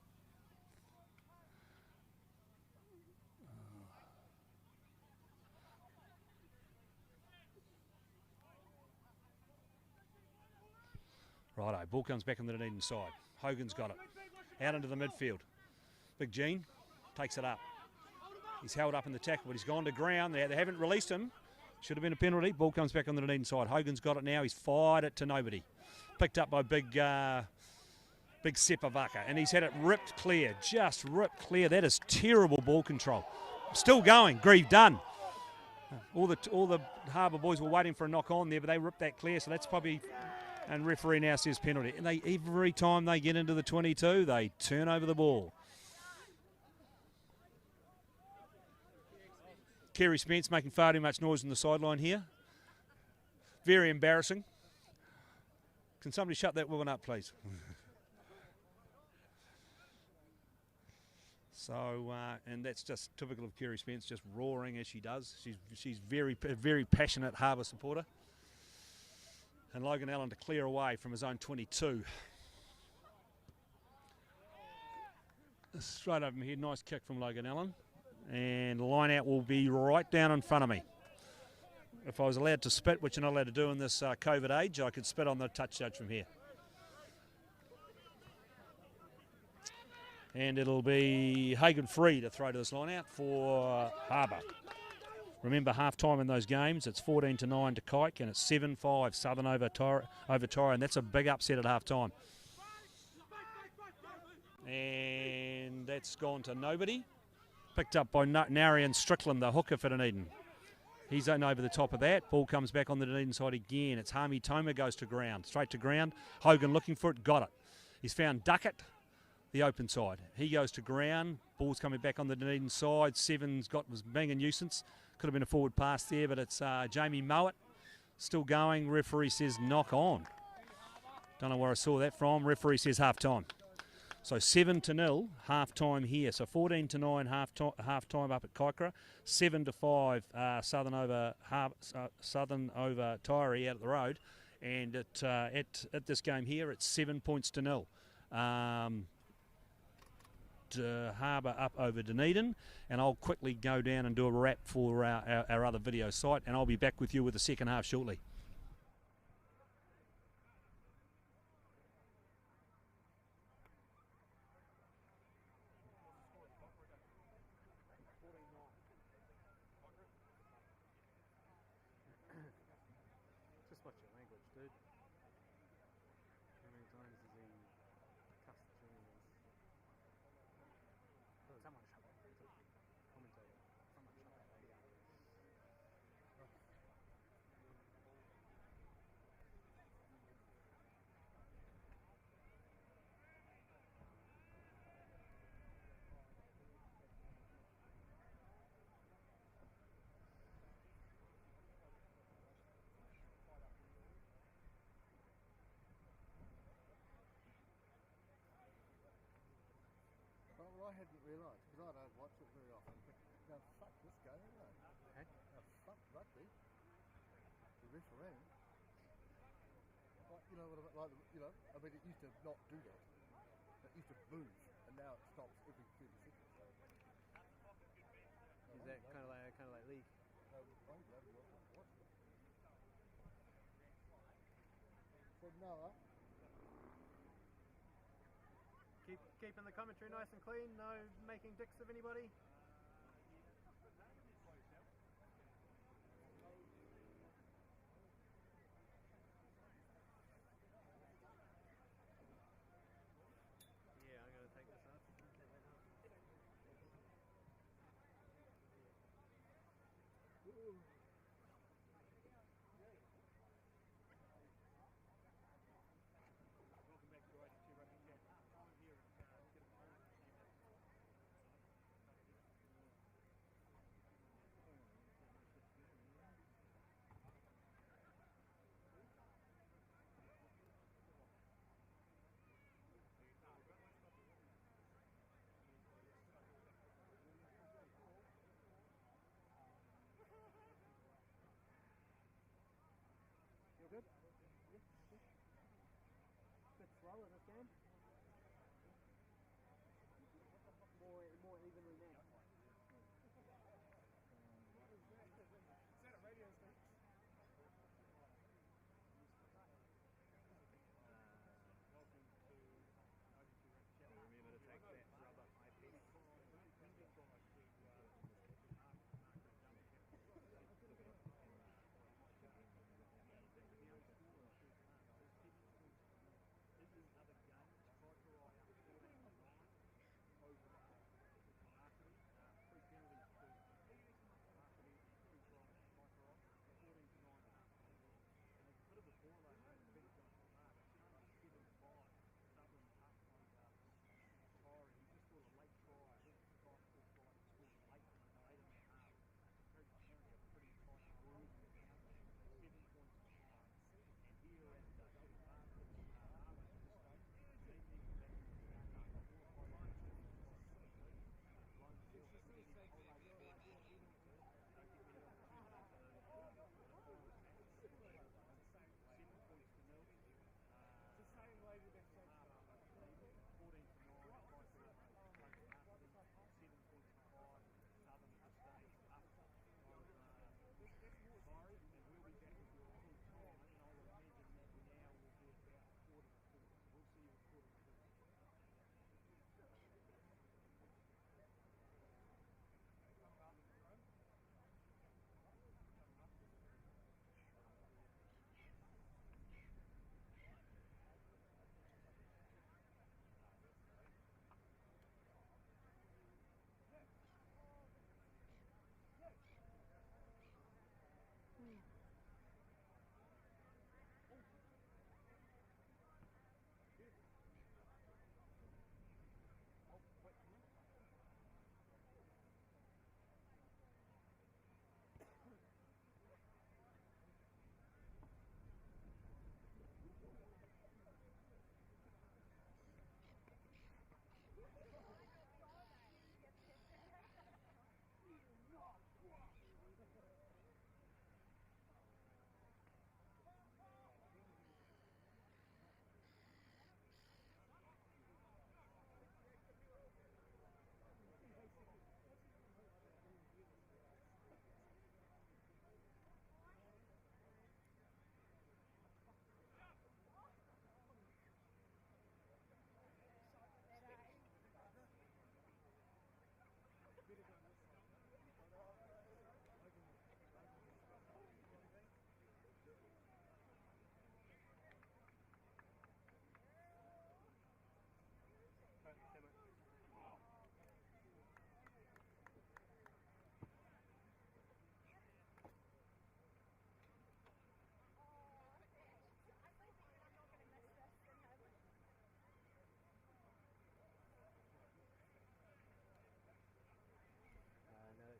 Righto, ball comes back on the Dunedin side. Hogan's got it. Out into the midfield. Big Gene takes it up. He's held up in the tackle, but he's gone to ground. They haven't released him. Should have been a penalty. Ball comes back on the Dunedin side. Hogan's got it now. He's fired it to nobody. Picked up by big Sepavaka, and he's had it ripped clear. Just ripped clear. That is terrible ball control. Still going. Grieve done. All the Harbour boys were waiting for a knock on there, but they ripped that clear. So that's probably. And referee now says penalty. And every time they get into the 22, they turn over the ball. Kerry Spence making far too much noise on the sideline here. Very embarrassing. Can somebody shut that woman up, please? So, and that's just typical of Kerry Spence, just roaring as she does. She's very passionate Harbour supporter. And Logan Allen to clear away from his own 22. Straight over here, nice kick from Logan Allen. And line out will be right down in front of me. If I was allowed to spit, which you're not allowed to do in this COVID age, I could spit on the touch judge from here. And it'll be Hagen Free to throw to this line out for Harbour. Remember, half-time in those games, it's 14-9 to Kike, and it's 7-5 Southern over Tyree, and that's a big upset at half-time. And that's gone to nobody. Picked up by Narian Strickland, the hooker for Dunedin. He's on over the top of that. Ball comes back on the Dunedin side again. It's Hami Toma goes to ground, straight to ground. Hogan looking for it, got it. He's found Duckett, the open side. He goes to ground. Ball's coming back on the Dunedin side. Seven's was being a nuisance. Could have been a forward pass there, but it's Jamie Mowat still going. Referee says knock on. Don't know where I saw that from. Referee says half time. So 7-0 half time here. So 14-9 half time up at Kaikra. 7-5 Southern over Tyree out at the road, and at this game here it's 7 points to 0. Harbour up over Dunedin, and I'll quickly go down and do a wrap for our other video site, and I'll be back with you with the second half shortly. Just watch your language, dude. How many times does he cuss the Germans? Someone shut that. Commentator. Someone shut that lady up. Well, I hadn't realised, because I don't watch it very often, but now fuck this game, isn't it? Hey? Now fuck rugby. The referee. Like, you know, I mean, it used to not do that. It used to move, and now it stops every 30 seconds. Is that kind of like league? So Noah. Keeping the commentary nice and clean, no making dicks of anybody. Yeah, I'm going to take this up. good. Yeah, good. Bit slower this game. More evenly matched. Remember to take that rubber eyepiece.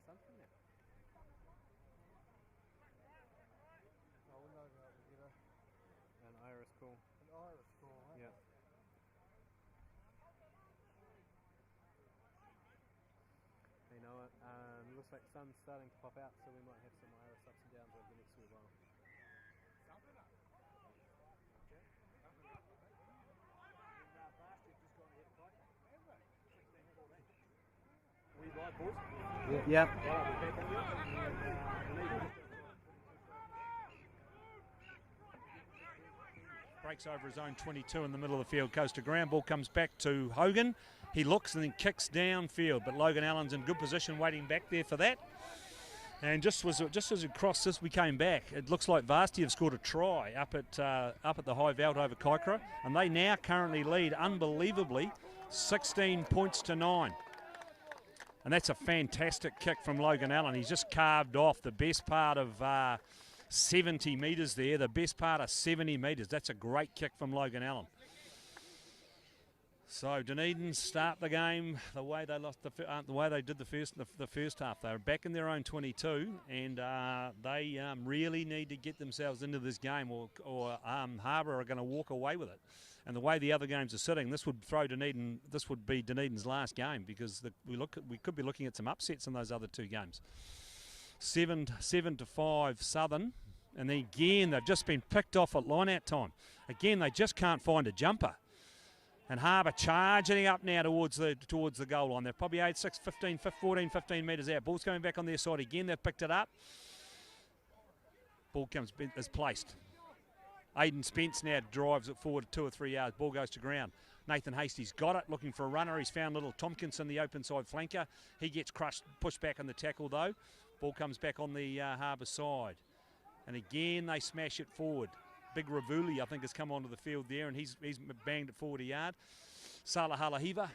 Something now. Oh, we'll know that we'll get An iris call. an iris call, huh? Yeah. You know what? Looks like the sun's starting to pop out, so we might have some iris ups and downs over the next little while. We right, boys? Yeah. Breaks over his own 22 in the middle of the field, goes to ground, ball comes back to Hogan. He looks and then kicks downfield, but Logan Allen's in good position waiting back there for that. And just as it crossed this, we came back. It looks like Varsity have scored a try up at the high veld over Kaikoura, and they now currently lead unbelievably 16 points to 9. And that's a fantastic kick from Logan Allen. He's just carved off the best part of 70 metres there, the best part of 70 metres. That's a great kick from Logan Allen. So Dunedin start the game the way they lost the way they did the first half. They were back in their own 22, and they really need to get themselves into this game, or Harbour are going to walk away with it. And the way the other games are sitting, this would throw Dunedin. This would be Dunedin's last game, because we could be looking at some upsets in those other two games. 7-5 Southern And then again, they've just been picked off at line-out time. Again, they just can't find a jumper. And Harbour charging up now towards the goal line. They're probably 8, 6, 15, 14, 15 metres out. Ball's coming back on their side again. They've picked it up. Ball is placed. Aidan Spence now drives it forward 2 or 3 yards. Ball goes to ground. Nathan Hastie's got it, looking for a runner. He's found little Tompkinson, the open side flanker. He gets crushed, pushed back on the tackle though. Ball comes back on the Harbour side. And again, they smash it forward. Big Ravuli, I think, has come onto the field there, and he's banged it forward a yard. Salah Halahiva.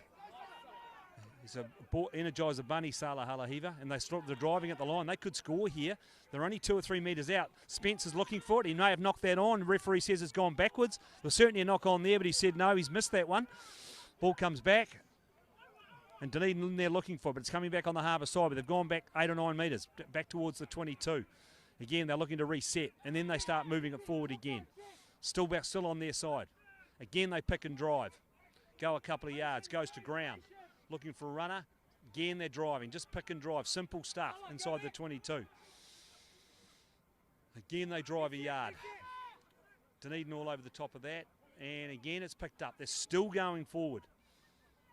He's a Energizer Bunny, Salah Halahiva, and they're driving at the line. They could score here. They're only 2 or 3 metres out. Spence is looking for it. He may have knocked that on. The referee says it's gone backwards. There's certainly a knock on there, but he said no, he's missed that one. Ball comes back. And Dunedin in there looking for it, but it's coming back on the Harbour side, but they've gone back 8 or 9 metres, back towards the 22. Again, they're looking to reset, and then they start moving it forward again. Still on their side. Again, they pick and drive. Go a couple of yards, goes to ground. Looking for a runner. Again, they're driving. Just pick and drive. Simple stuff inside the 22. Again, they drive a yard. Dunedin all over the top of that. And again, it's picked up. They're still going forward.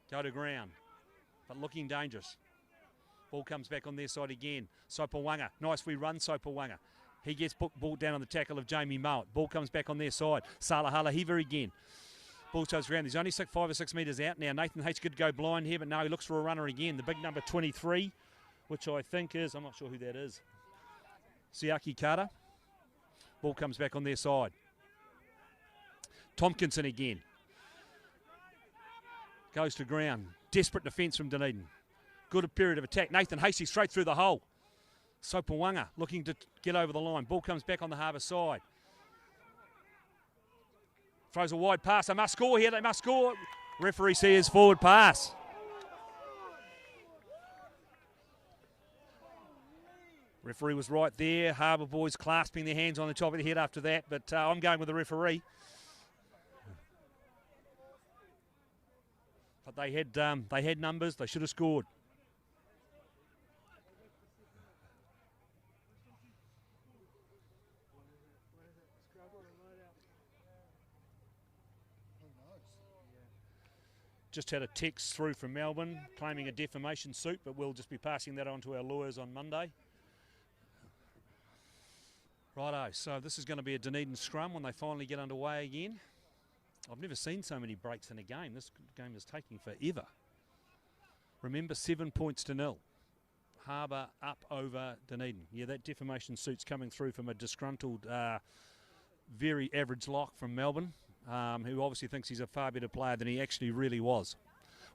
Go to ground. But looking dangerous. Ball comes back on their side again. Sopawanga. Nice wee run, Sopawanga. He gets ball down on the tackle of Jamie Mowat. Ball comes back on their side. Salah Halahiva again. Ball goes around. He's only 5 or 6 metres out now. Nathan H could go blind here, but no, he looks for a runner again. The big number 23, which I think is, I'm not sure who that is. Siaki Carter. Ball comes back on their side. Tompkinson again. Goes to ground. Desperate defence from Dunedin. Good period of attack. Nathan Hasty straight through the hole. Sopawanga looking to get over the line. Ball comes back on the Harbour side. Throws a wide pass. They must score here. They must score. Referee says forward pass. Referee was right there. Harbour boys clasping their hands on the top of the head after that. But I'm going with the referee. But they had numbers. They should have scored. Just had a text through from Melbourne claiming a defamation suit, but we'll just be passing that on to our lawyers on Monday. Righto, so this is going to be a Dunedin scrum when they finally get underway again. I've never seen so many breaks in a game. This game is taking forever. Remember, 7 points to 0. Harbour up over Dunedin. Yeah, that defamation suit's coming through from a disgruntled, very average lock from Melbourne. Who obviously thinks he's a far better player than he actually really was.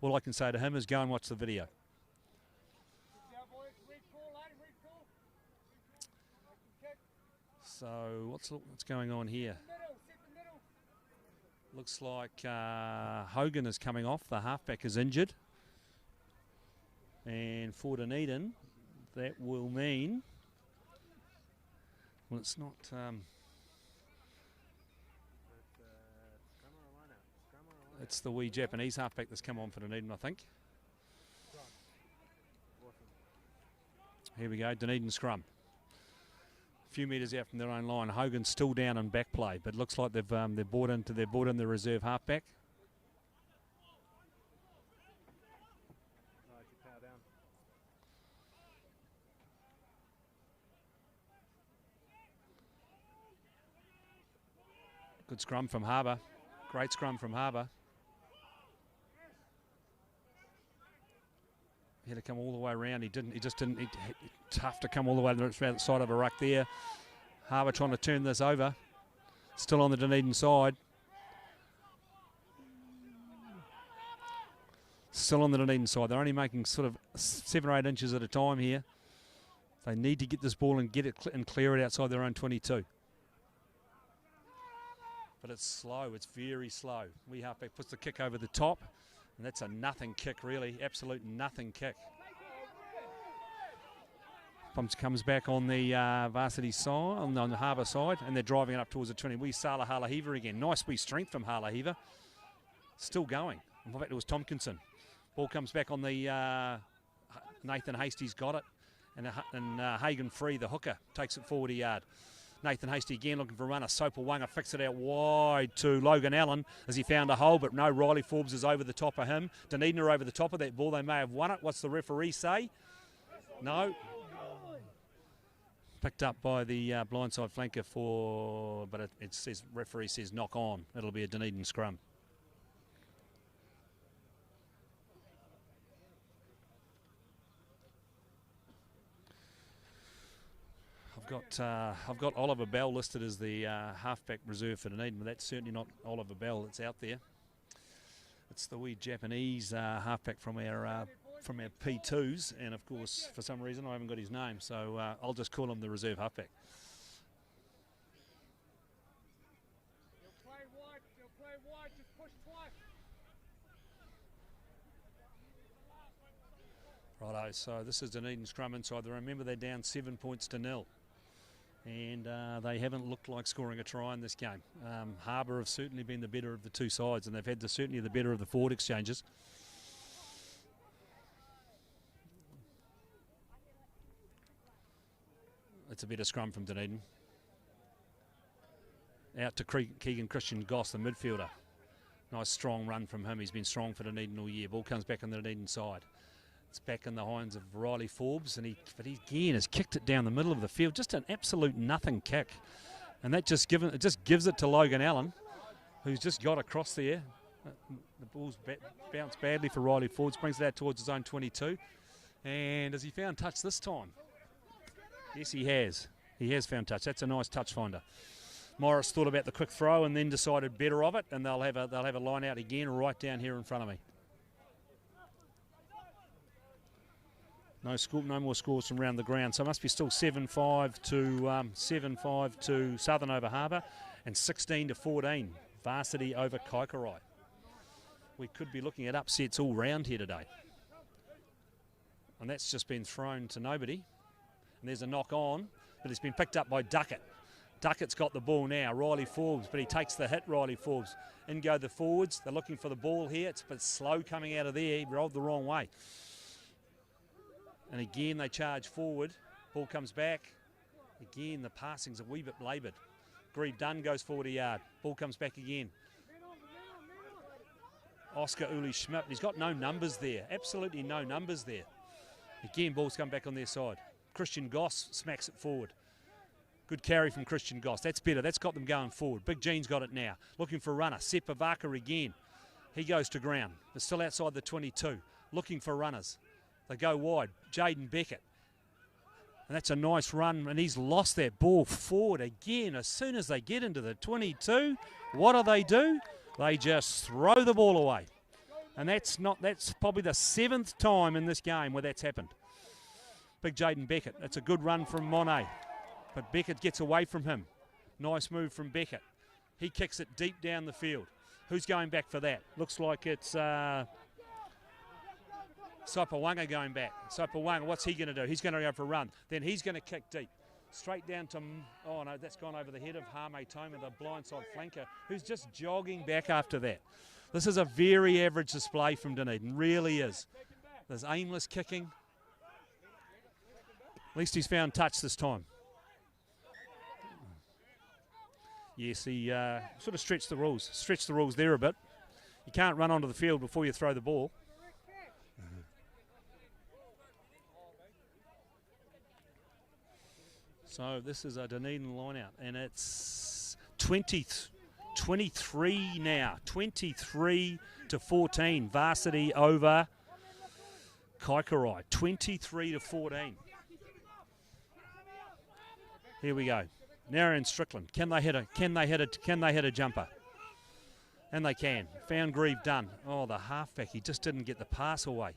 All I can say to him is go and watch the video. So what's going on here? Looks like Hogan is coming off. The halfback is injured. And for Dunedin, that will mean... Well, it's not... It's the wee Japanese halfback that's come on for Dunedin, I think. Here we go, Dunedin scrum. A few metres out from their own line. Hogan's still down in back play, but looks like they've brought in the reserve halfback. Good scrum from Harbour. Great scrum from Harbour. He had to come all the way around. He just didn't. Tough to come all the way around the side of a ruck there. Harbour trying to turn this over. Still on the Dunedin side. Still on the Dunedin side. They're only making sort of 7 or 8 inches at a time here. They need to get this ball and get it and clear it outside their own 22. But it's slow. It's very slow. Wee halfback puts the kick over the top. And that's a nothing kick, really. Absolute nothing kick. Pumps comes back on the varsity side, on the Harbour side, and they're driving it up towards the 20. Wee Salah Halahiva again. Nice wee strength from Halahiva. Still going. In fact, it was Tompkinson. Ball comes back on the Nathan Hastie's got it. And Hagan Free, the hooker, takes it forward a yard. Nathan Hastie again looking for a runner. Sopawanga fix it out wide to Logan Allen as he found a hole, but no, Riley Forbes is over the top of him. Dunedin are over the top of that ball. They may have won it. What's the referee say? No. Picked up by the blindside flanker but it says, referee says knock on. It'll be a Dunedin scrum. I've got Oliver Bell listed as the halfback reserve for Dunedin, but that's certainly not Oliver Bell that's out there. It's the wee Japanese halfback from our P2s, and of course, for some reason, I haven't got his name, so I'll just call him the reserve halfback. You'll play wide, just push twice. Righto, so this is Dunedin scrum inside. Remember, they're down 7 points to 0. And they haven't looked like scoring a try in this game. Harbour have certainly been the better of the two sides, and they've had certainly the better of the forward exchanges. It's a better scrum from Dunedin. Out to Keegan Christian Goss, the midfielder. Nice strong run from him. He's been strong for Dunedin all year. Ball comes back on the Dunedin side. It's back in the hands of Riley Forbes, and he again has kicked it down the middle of the field. Just an absolute nothing kick, and that just gives it to Logan Allen, who's just got across there. The ball's bounced badly for Riley Forbes, brings it out towards his own 22, and has he found touch this time? Yes, he has. He has found touch. That's a nice touch finder. Morris thought about the quick throw and then decided better of it, and they'll have a line out again right down here in front of me. No more scores from around the ground, so it must be still 7-5 to Southern over Harbour, and 16-14 Varsity over Kaikorai. We could be looking at upsets all round here today, and that's just been thrown to nobody. And there's a knock on, but it's been picked up by Duckett. Duckett's got the ball now. Riley Forbes, but he takes the hit. Riley Forbes. In go the forwards. They're looking for the ball here. It's a bit slow coming out of there. He rolled the wrong way. And again, they charge forward. Ball comes back. Again, the passing's a wee bit laboured. Grieve Dunn goes forward a yard. Ball comes back again. Oscar Uli Schmidt. He's got no numbers there. Absolutely no numbers there. Again, ball's come back on their side. Christian Goss smacks it forward. Good carry from Christian Goss. That's better. That's got them going forward. Big Gene's got it now. Looking for a runner. Sepavaka again. He goes to ground. They're still outside the 22. Looking for runners. They go wide. Jaden Beckett. And that's a nice run. And he's lost that ball forward again. As soon as they get into the 22, what do? They just throw the ball away. And that's probably the 7th time in this game where that's happened. Big Jaden Beckett. That's a good run from Monet. But Beckett gets away from him. Nice move from Beckett. He kicks it deep down the field. Who's going back for that? Looks like it's Sopawanga going back. Sopawanga, what's he going to do? He's going to go for a run. Then he's going to kick deep. Straight down to, oh no, that's gone over the head of Hame Toma, the blindside flanker, who's just jogging back after that. This is a very average display from Dunedin, really is. There's aimless kicking. At least he's found touch this time. Yes, he sort of stretched the rules there a bit. You can't run onto the field before you throw the ball. So this is a Dunedin line-out, and it's 23 now. 23-14. Varsity over Kaikorai. 23-14. Here we go. Nara and Strickland. Can they hit a jumper? And they can. Found Grieve Dunn. Oh, the halfback. He just didn't get the pass away.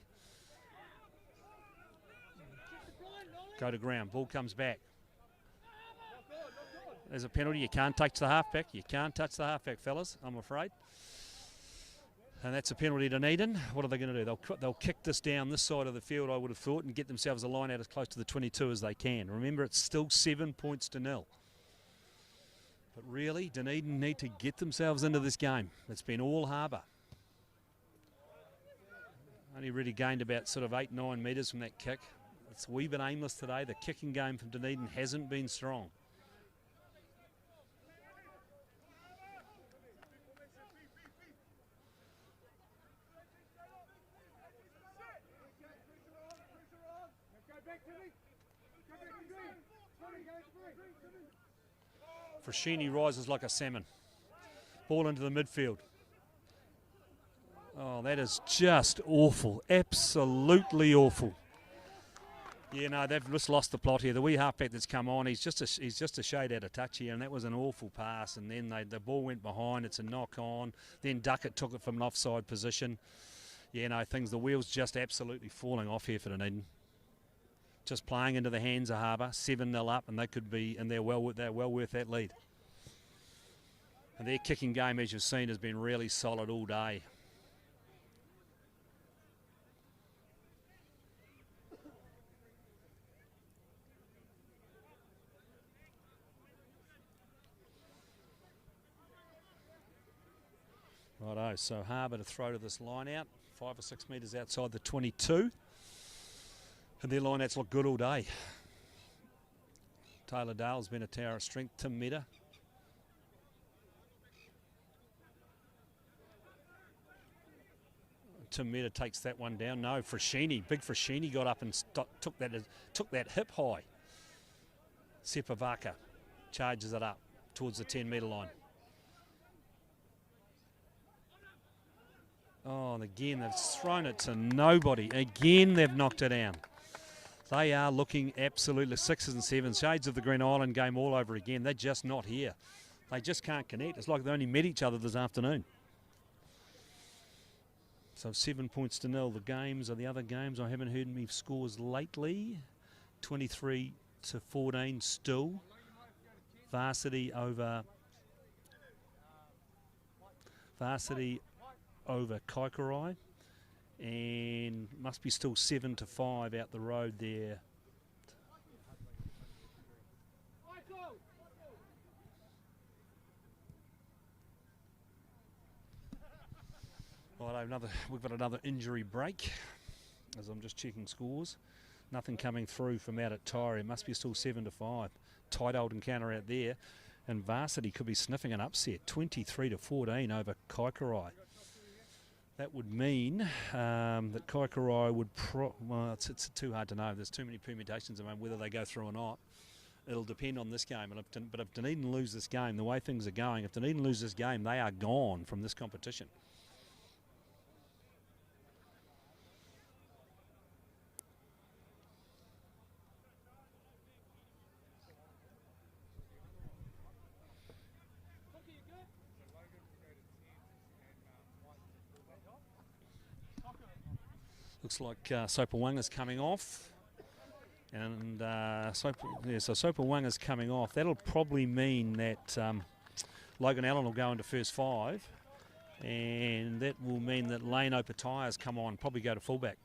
Go to ground. Ball comes back. There's a penalty. You can't touch the halfback. You can't touch the halfback, fellas, I'm afraid. And that's a penalty to Dunedin. What are they going to do? They'll kick this down this side of the field, I would have thought, and get themselves a line out as close to the 22 as they can. Remember, it's still 7 points to 0. But really, Dunedin need to get themselves into this game. It's been all Harbour. Only really gained about sort of 8-9 metres from that kick. It's a wee bit aimless today. The kicking game from Dunedin hasn't been strong. Frashini rises like a salmon. Ball into the midfield. Oh, that is just awful. Absolutely awful. Yeah, no, they've just lost the plot here. The wee halfback that's come on, he's just a shade out of touch here, and that was an awful pass. And then the ball went behind. It's a knock on. Then Duckett took it from an offside position. Yeah, no, the wheels just absolutely falling off here for Dunedin. Just playing into the hands of Harbour, 7-0 up, and they could be, and they're well worth that lead. And their kicking game, as you've seen, has been really solid all day. Righto, so Harbour to throw to this line out, 5 or 6 metres outside the 22. And their line outs look good all day. Taylor Dale's been a tower of strength. Tim Meta. Tim Meta takes that one down. No, Frashini, big Frashini got up and took that hip high. Sepavaka charges it up towards the 10-metre line. Oh, and again, they've thrown it to nobody. Again, they've knocked it down. They are looking absolutely 6s and 7s. Shades of the Green Island game all over again. They're just not here. They just can't connect. It's like they only met each other this afternoon. So 7 points to 0. The games are the other games. I haven't heard any scores lately. 23-14 still. Varsity over Kaikorai, and must be still 7-5 out the road there. Right, we've got another injury break as I'm just checking scores. Nothing coming through from out at Tyre. It must be still 7-5. Tight old encounter out there, and Varsity could be sniffing an upset, 23-14 over Kaikorai. That would mean that Kaikorai would well, it's too hard to know. There's too many permutations about whether they go through or not. It'll depend on this game. But if Dunedin lose this game, the way things are going, if Dunedin lose this game, they are gone from this competition. Looks like Sopawanga's coming off, and so Sopawanga's coming off. That'll probably mean that Logan Allen will go into first 5, and that will mean that Lane Opataia's come on, probably go to fullback.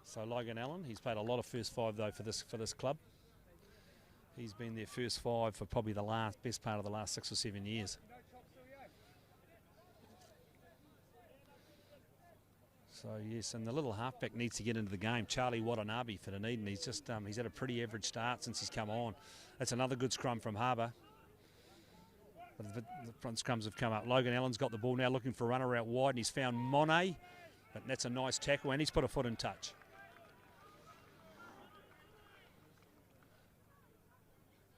So Logan Allen, he's played a lot of first 5 though for this club. He's been their first 5 for probably the best part of the last 6 or 7 years. So yes, and the little halfback needs to get into the game. Charlie Watanabe for Dunedin. He's just he's had a pretty average start since he's come on. That's another good scrum from Harbour. The front scrums have come up. Logan Allen's got the ball now, looking for a runner out wide, and he's found Monet. But that's a nice tackle, and he's put a foot in touch.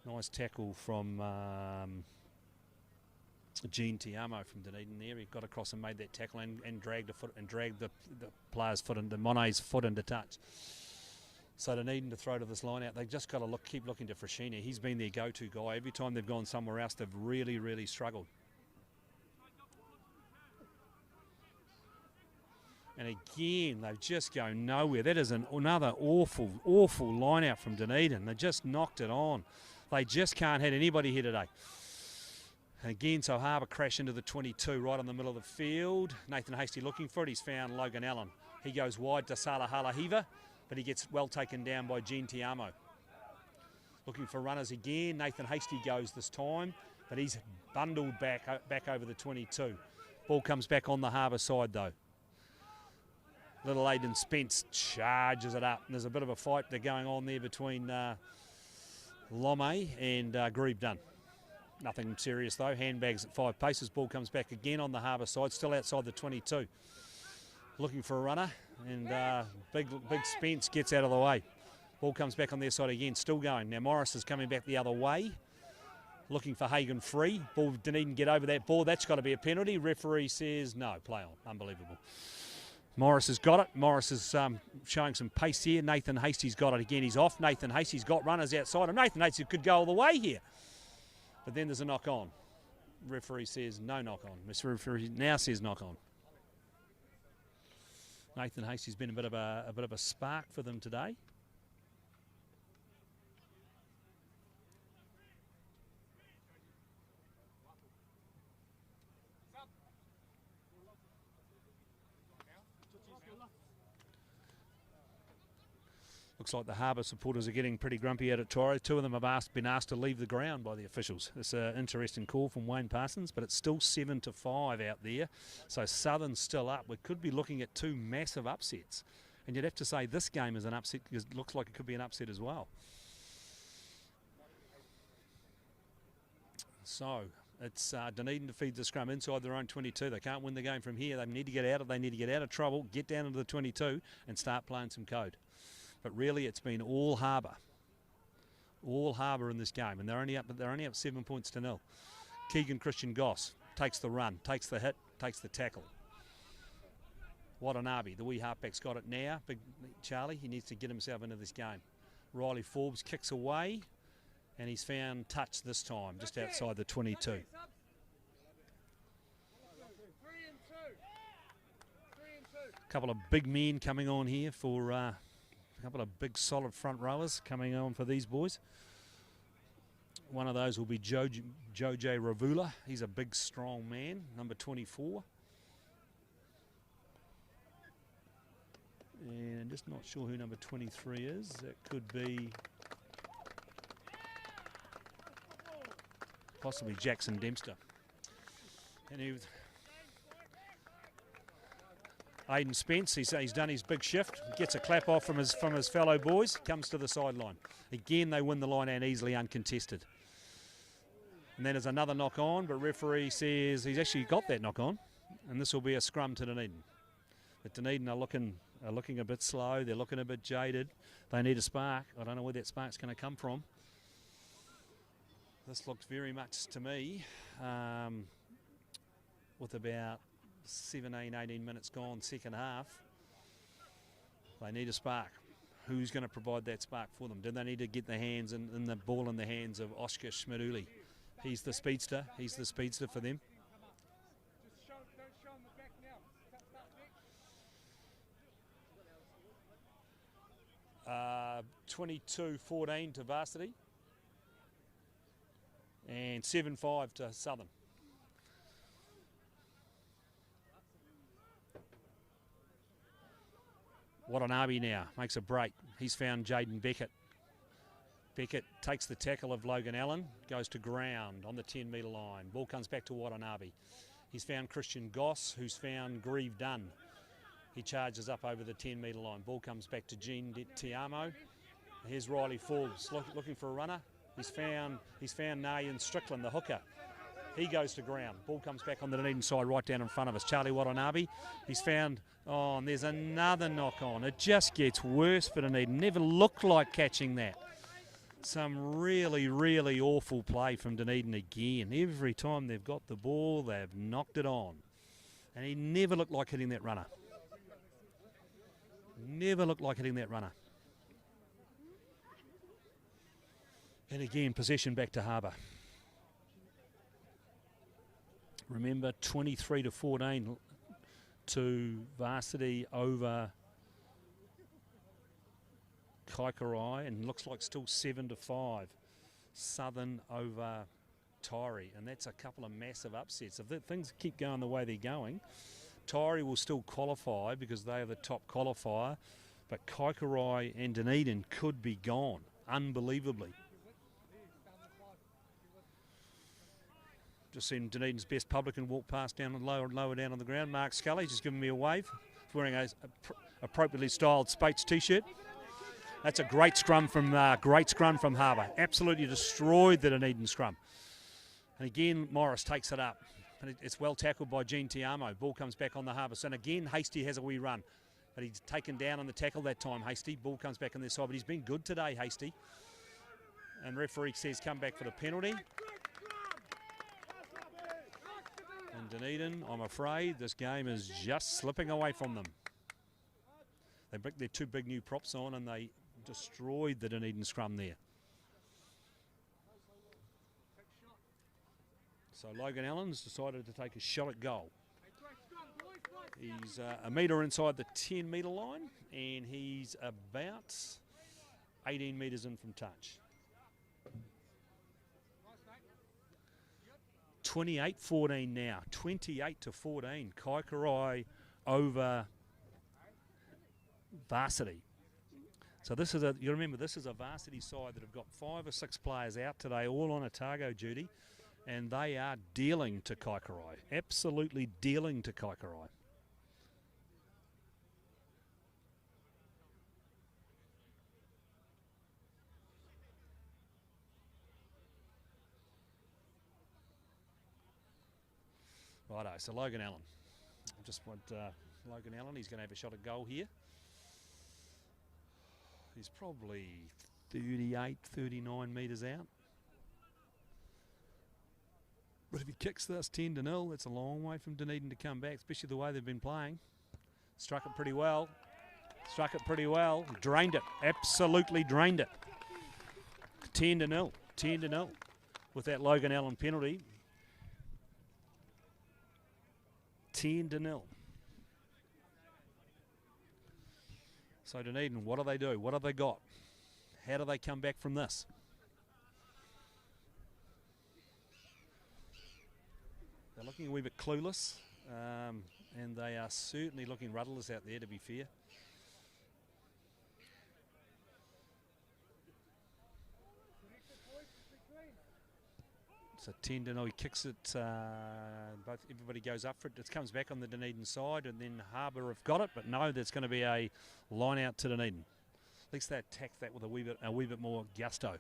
Nice tackle from Gene Tiamo from Dunedin there. He got across and made that tackle and dragged the player's foot into Monet's foot into touch. So Dunedin to throw to this line out. They've just got to keep looking to Frashini. He's been their go-to guy. Every time they've gone somewhere else, they've really, really struggled. And again, they just go nowhere. That is another awful, awful line out from Dunedin. They just knocked it on. They just can't hit anybody here today. And again, so Harbour crash into the 22 right in the middle of the field. Nathan Hastie looking for it. He's found Logan Allen. He goes wide to Salahala Hiva, but he gets well taken down by Gene Tiamo. Looking for runners again. Nathan Hastie goes this time, but he's bundled back over the 22. Ball comes back on the Harbour side though. Little Aidan Spence charges it up. And there's a bit of a fight going on there between Lome and Grieve Dunn. Nothing serious though. Handbags at 5 paces. Ball comes back again on the Harbour side, still outside the 22. Looking for a runner, and big Spence gets out of the way. Ball comes back on their side again, still going. Now Morris is coming back the other way, looking for Hagan free. Ball, Dunedin get over that ball. That's got to be a penalty. Referee says no, play on. Unbelievable. Morris has got it. Morris is showing some pace here. Nathan Hastie's got it again. He's off. Nathan Hastie's got runners outside him. Nathan Hastie could go all the way here. But then there's a knock on. Referee says no knock on. Mr. Referee now says knock on. Nathan Hastie's been a bit of a spark for them today. Looks like the Harbour supporters are getting pretty grumpy out at Torre. Two of them have been asked to leave the ground by the officials. It's an interesting call from Wayne Parsons, but it's still 7-5 out there. So Southern's still up. We could be looking at two massive upsets. And you'd have to say this game is an upset because it looks like it could be an upset as well. So it's Dunedin to feed the scrum inside their own 22. They can't win the game from here. They need to get out of trouble, get down into the 22 and start playing some code. But really, it's been all Harbour in this game, and they're only up 7 points to 0. Keegan Christian Goss takes the run, takes the hit, takes the tackle. Watanabe, the wee halfback's got it now. Big Charlie, he needs to get himself into this game. Riley Forbes kicks away, and he's found touch this time, just outside the 22. A couple of big men coming on here for. A couple of big solid front rowers coming on for these boys. One of those will be Joje Ravula. He's a big strong man, number 24. And I'm just not sure who number 23 is. That could be possibly Jackson Dempster. And Aidan Spence, he's done his big shift, gets a clap off from his fellow boys, comes to the sideline. Again, they win the line out easily, uncontested. And then there's another knock on, but referee says he's actually got that knock on, and this will be a scrum to Dunedin. But Dunedin are looking a bit slow, they're looking a bit jaded. They need a spark. I don't know where that spark's going to come from. This looks very much to me, with about 17, 18 minutes gone, second half. They need a spark. Who's going to provide that spark for them? Do they need to get the hands and the ball in the hands of Oscar Schmiduli? He's the speedster. He's the speedster for them. 22-14 to Varsity. And 7-5 to Southern. Watanabe now makes a break. He's found Jaden Beckett. Beckett takes the tackle of Logan Allen, goes to ground on the 10-metre line. Ball comes back to Watanabe. He's found Christian Goss, who's found Grieve Dunn. He charges up over the 10-metre line. Ball comes back to Gene Tiamo. Here's Riley Forbes looking for a runner. He's found Nayan Strickland, the hooker. He goes to ground. Ball comes back on the Dunedin side right down in front of us. Charlie Watanabe. He's found, and there's another knock on. It just gets worse for Dunedin. Never looked like catching that. Some really, really awful play from Dunedin again. Every time they've got the ball, they've knocked it on. And he never looked like hitting that runner. Never looked like hitting that runner. And again, possession back to Harbour. Remember, 23-14 to Varsity over Kaikorai, and looks like still 7-5. Southern over Tyree, and that's a couple of massive upsets. If things keep going the way they're going, Tyree will still qualify because they are the top qualifier, but Kaikorai and Dunedin could be gone, unbelievably. Just seen Dunedin's best publican walk past down and lower down on the ground. Mark Scully just giving me a wave. He's wearing a appropriately styled Spates t-shirt. That's a great scrum from Harbour. Absolutely destroyed the Dunedin scrum. And again, Morris takes it up. And it's well tackled by Gene Tiamo. Ball comes back on the Harbour. So again, Hastie has a wee run. But he's taken down on the tackle that time, Hasty. Ball comes back on their side, but he's been good today, Hasty. And referee says come back for the penalty. And Dunedin, I'm afraid this game is just slipping away from them. They bring their 2 big new props on and they destroyed the Dunedin scrum there. So Logan Allen's decided to take a shot at goal. He's a metre inside the 10-metre line and he's about 18 metres in from touch. 28-14 now, 28-14. Kaikorai over Varsity. So this is you remember this is a Varsity side that have got 5 or 6 players out today, all on Otago duty, and they are dealing to Kaikorai, absolutely dealing to Kaikorai. Righto, so Logan Allen. I just want Logan Allen, he's going to have a shot at goal here. He's probably 38, 39 metres out. But if he kicks this 10-0, that's a long way from Dunedin to come back, especially the way they've been playing. Struck it pretty well. Struck it pretty well. Drained it. Absolutely drained it. 10-0. 10-0 with that Logan Allen penalty. 10-0. So Dunedin, what do they do? What have they got? How do they come back from this? They're looking a wee bit clueless, and they are certainly looking rudderless out there, to be fair. So 10-0, he kicks it, everybody goes up for it. It comes back on the Dunedin side, and then Harbour have got it, but no, there's going to be a line out to Dunedin. At least they attacked that with a wee bit more gusto.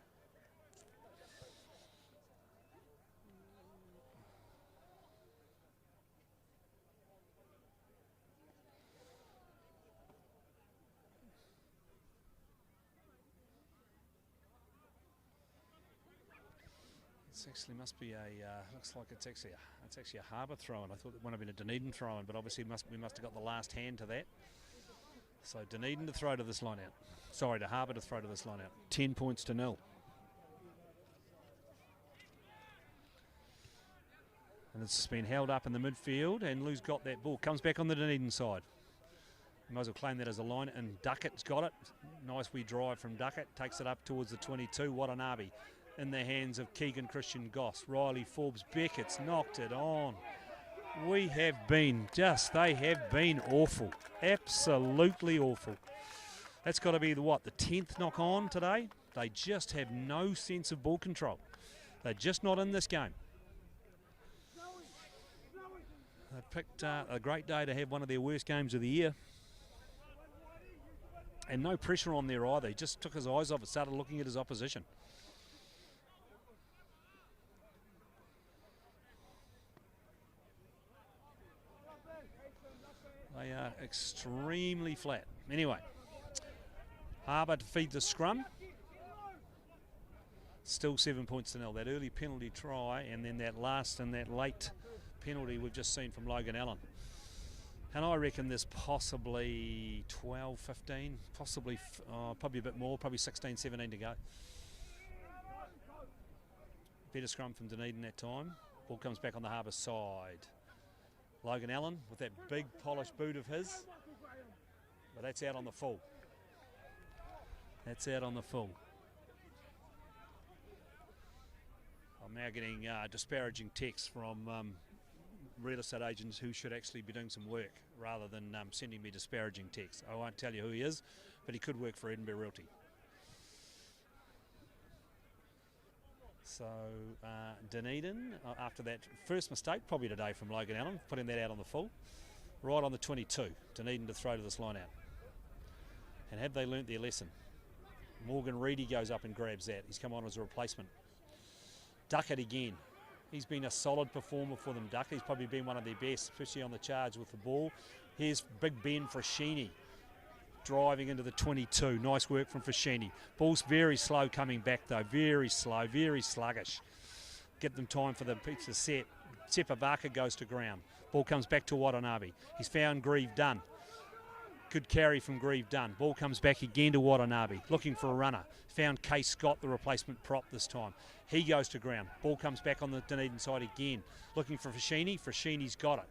Actually must be looks like it's actually a Harbour throw-in. I thought it might have been a Dunedin throw-in, but obviously we must have got the last hand to that. So Dunedin to throw to this line out. Sorry, to Harbour to throw to this line out. 10 points to 0. And it's been held up in the midfield, and Lou's got that ball. Comes back on the Dunedin side. You might as well claim that as a line, and Duckett's got it. Nice wee drive from Duckett. Takes it up towards the 22. Watanabe in the hands of Keegan Christian Goss. Riley Forbes Beckett's knocked it on. They have been awful. Absolutely awful. That's got to be the 10th knock on today. They just have no sense of ball control. They're just not in this game. They picked a great day to have one of their worst games of the year. And no pressure on there either. He just took his eyes off it, started looking at his opposition. They are extremely flat. Anyway, Harbour to feed the scrum. Still 7 points to 0. That early penalty try and then that last and that late penalty we've just seen from Logan Allen. And I reckon there's possibly 12, 15, possibly probably a bit more, probably 16, 17 to go. Better scrum from Dunedin that time. Ball comes back on the Harbour side. Logan Allen with that big polished boot of his. But that's out on the full. That's out on the full. I'm now getting disparaging texts from real estate agents who should actually be doing some work rather than sending me disparaging texts. I won't tell you who he is, but he could work for Edinburgh Realty. So Dunedin, after that first mistake, probably today from Logan Allen, putting that out on the full, right on the 22, Dunedin to throw to this line out. And have they learnt their lesson? Morgan Reedy goes up and grabs that. He's come on as a replacement. Duckett again. He's been a solid performer for them, Duckett. He's probably been one of their best, especially on the charge with the ball. Here's Big Ben Frashini. driving into the 22. Nice work from Fashini. Ball's very slow coming back though, very slow, very sluggish. Get them time for the pizza set. Sepavaka goes to ground. Ball comes back to Watanabe. He's found Grieve Dunn. Good carry from Grieve Dunn. Ball comes back again to Watanabe, looking for a runner. Found Case Scott, the replacement prop this time. He goes to ground. Ball comes back on the Dunedin side again, looking for Fashini. Fashini's got it.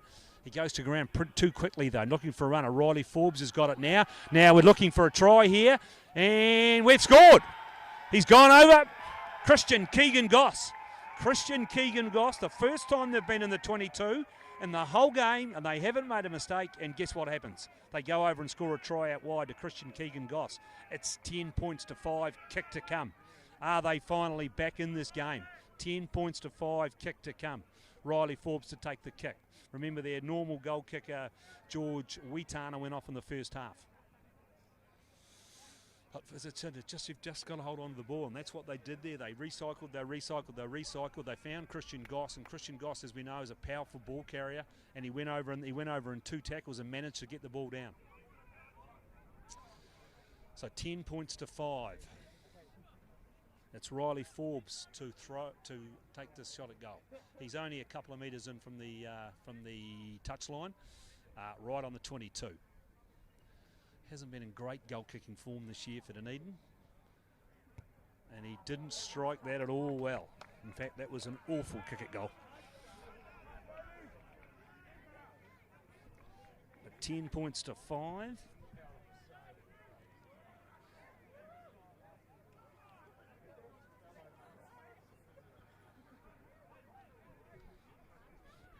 He goes to ground too quickly though, looking for a runner. Riley Forbes has got it now. Now we're looking for a try here, and we've scored. He's gone over. Christian Keegan-Goss. Christian Keegan-Goss, the first time they've been in the 22 in the whole game, and they haven't made a mistake, and guess what happens? They go over and score a try out wide to Christian Keegan-Goss. It's 10 points to 5, kick to come. Are they finally back in this game? 10 points to 5, kick to come. Riley Forbes to take the kick. Remember, their normal goal kicker, George Witana, went off in the first half. But as I said, you've just got to hold on to the ball, and that's what they did there. They recycled. They found Christian Goss, and Christian Goss, as we know, is a powerful ball carrier, and he went over in 2 tackles and managed to get the ball down. So 10 points to 5. It's Riley Forbes to take this shot at goal. He's only a couple of metres in from the touchline, right on the 22. Hasn't been in great goal-kicking form this year for Dunedin. And he didn't strike that at all well. In fact, that was an awful kick at goal. But 10 points to 5.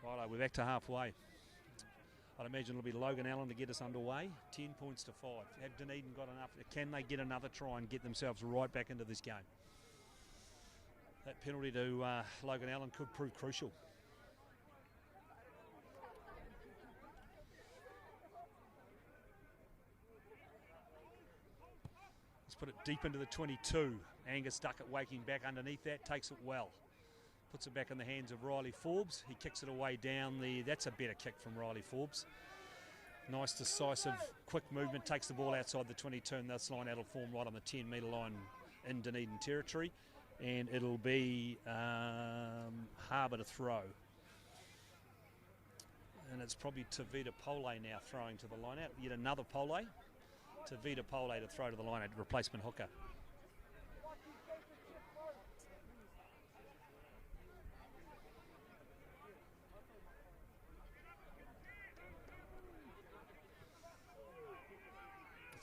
Righto, we're back to halfway. I'd imagine it'll be Logan Allen to get us underway. 10 points to 5. Have Dunedin got enough? Can they get another try and get themselves right back into this game? That penalty to Logan Allen could prove crucial. Let's put it deep into the 22. Angus Duckett waking back underneath that, takes it well. Puts it back in the hands of Riley Forbes. He kicks it away down the... That's a better kick from Riley Forbes. Nice, decisive, quick movement. Takes the ball outside the 22, and this line out of form right on the 10-metre line in Dunedin territory. And it'll be Harbour to throw. And it's probably Tavita Pole now throwing to the line out. Yet another Pole. Tavita Pole to throw to the line out, replacement hooker.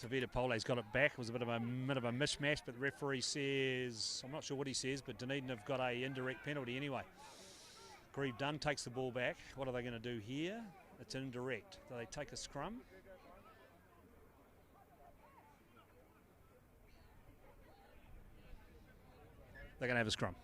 Tavita Pole's got it back. It was a bit of a mishmash, but the referee says, I'm not sure what he says, but Dunedin have got a indirect penalty anyway. Grieve Dunn takes the ball back. What are they going to do here? It's indirect. Do they take a scrum? They're going to have a scrum.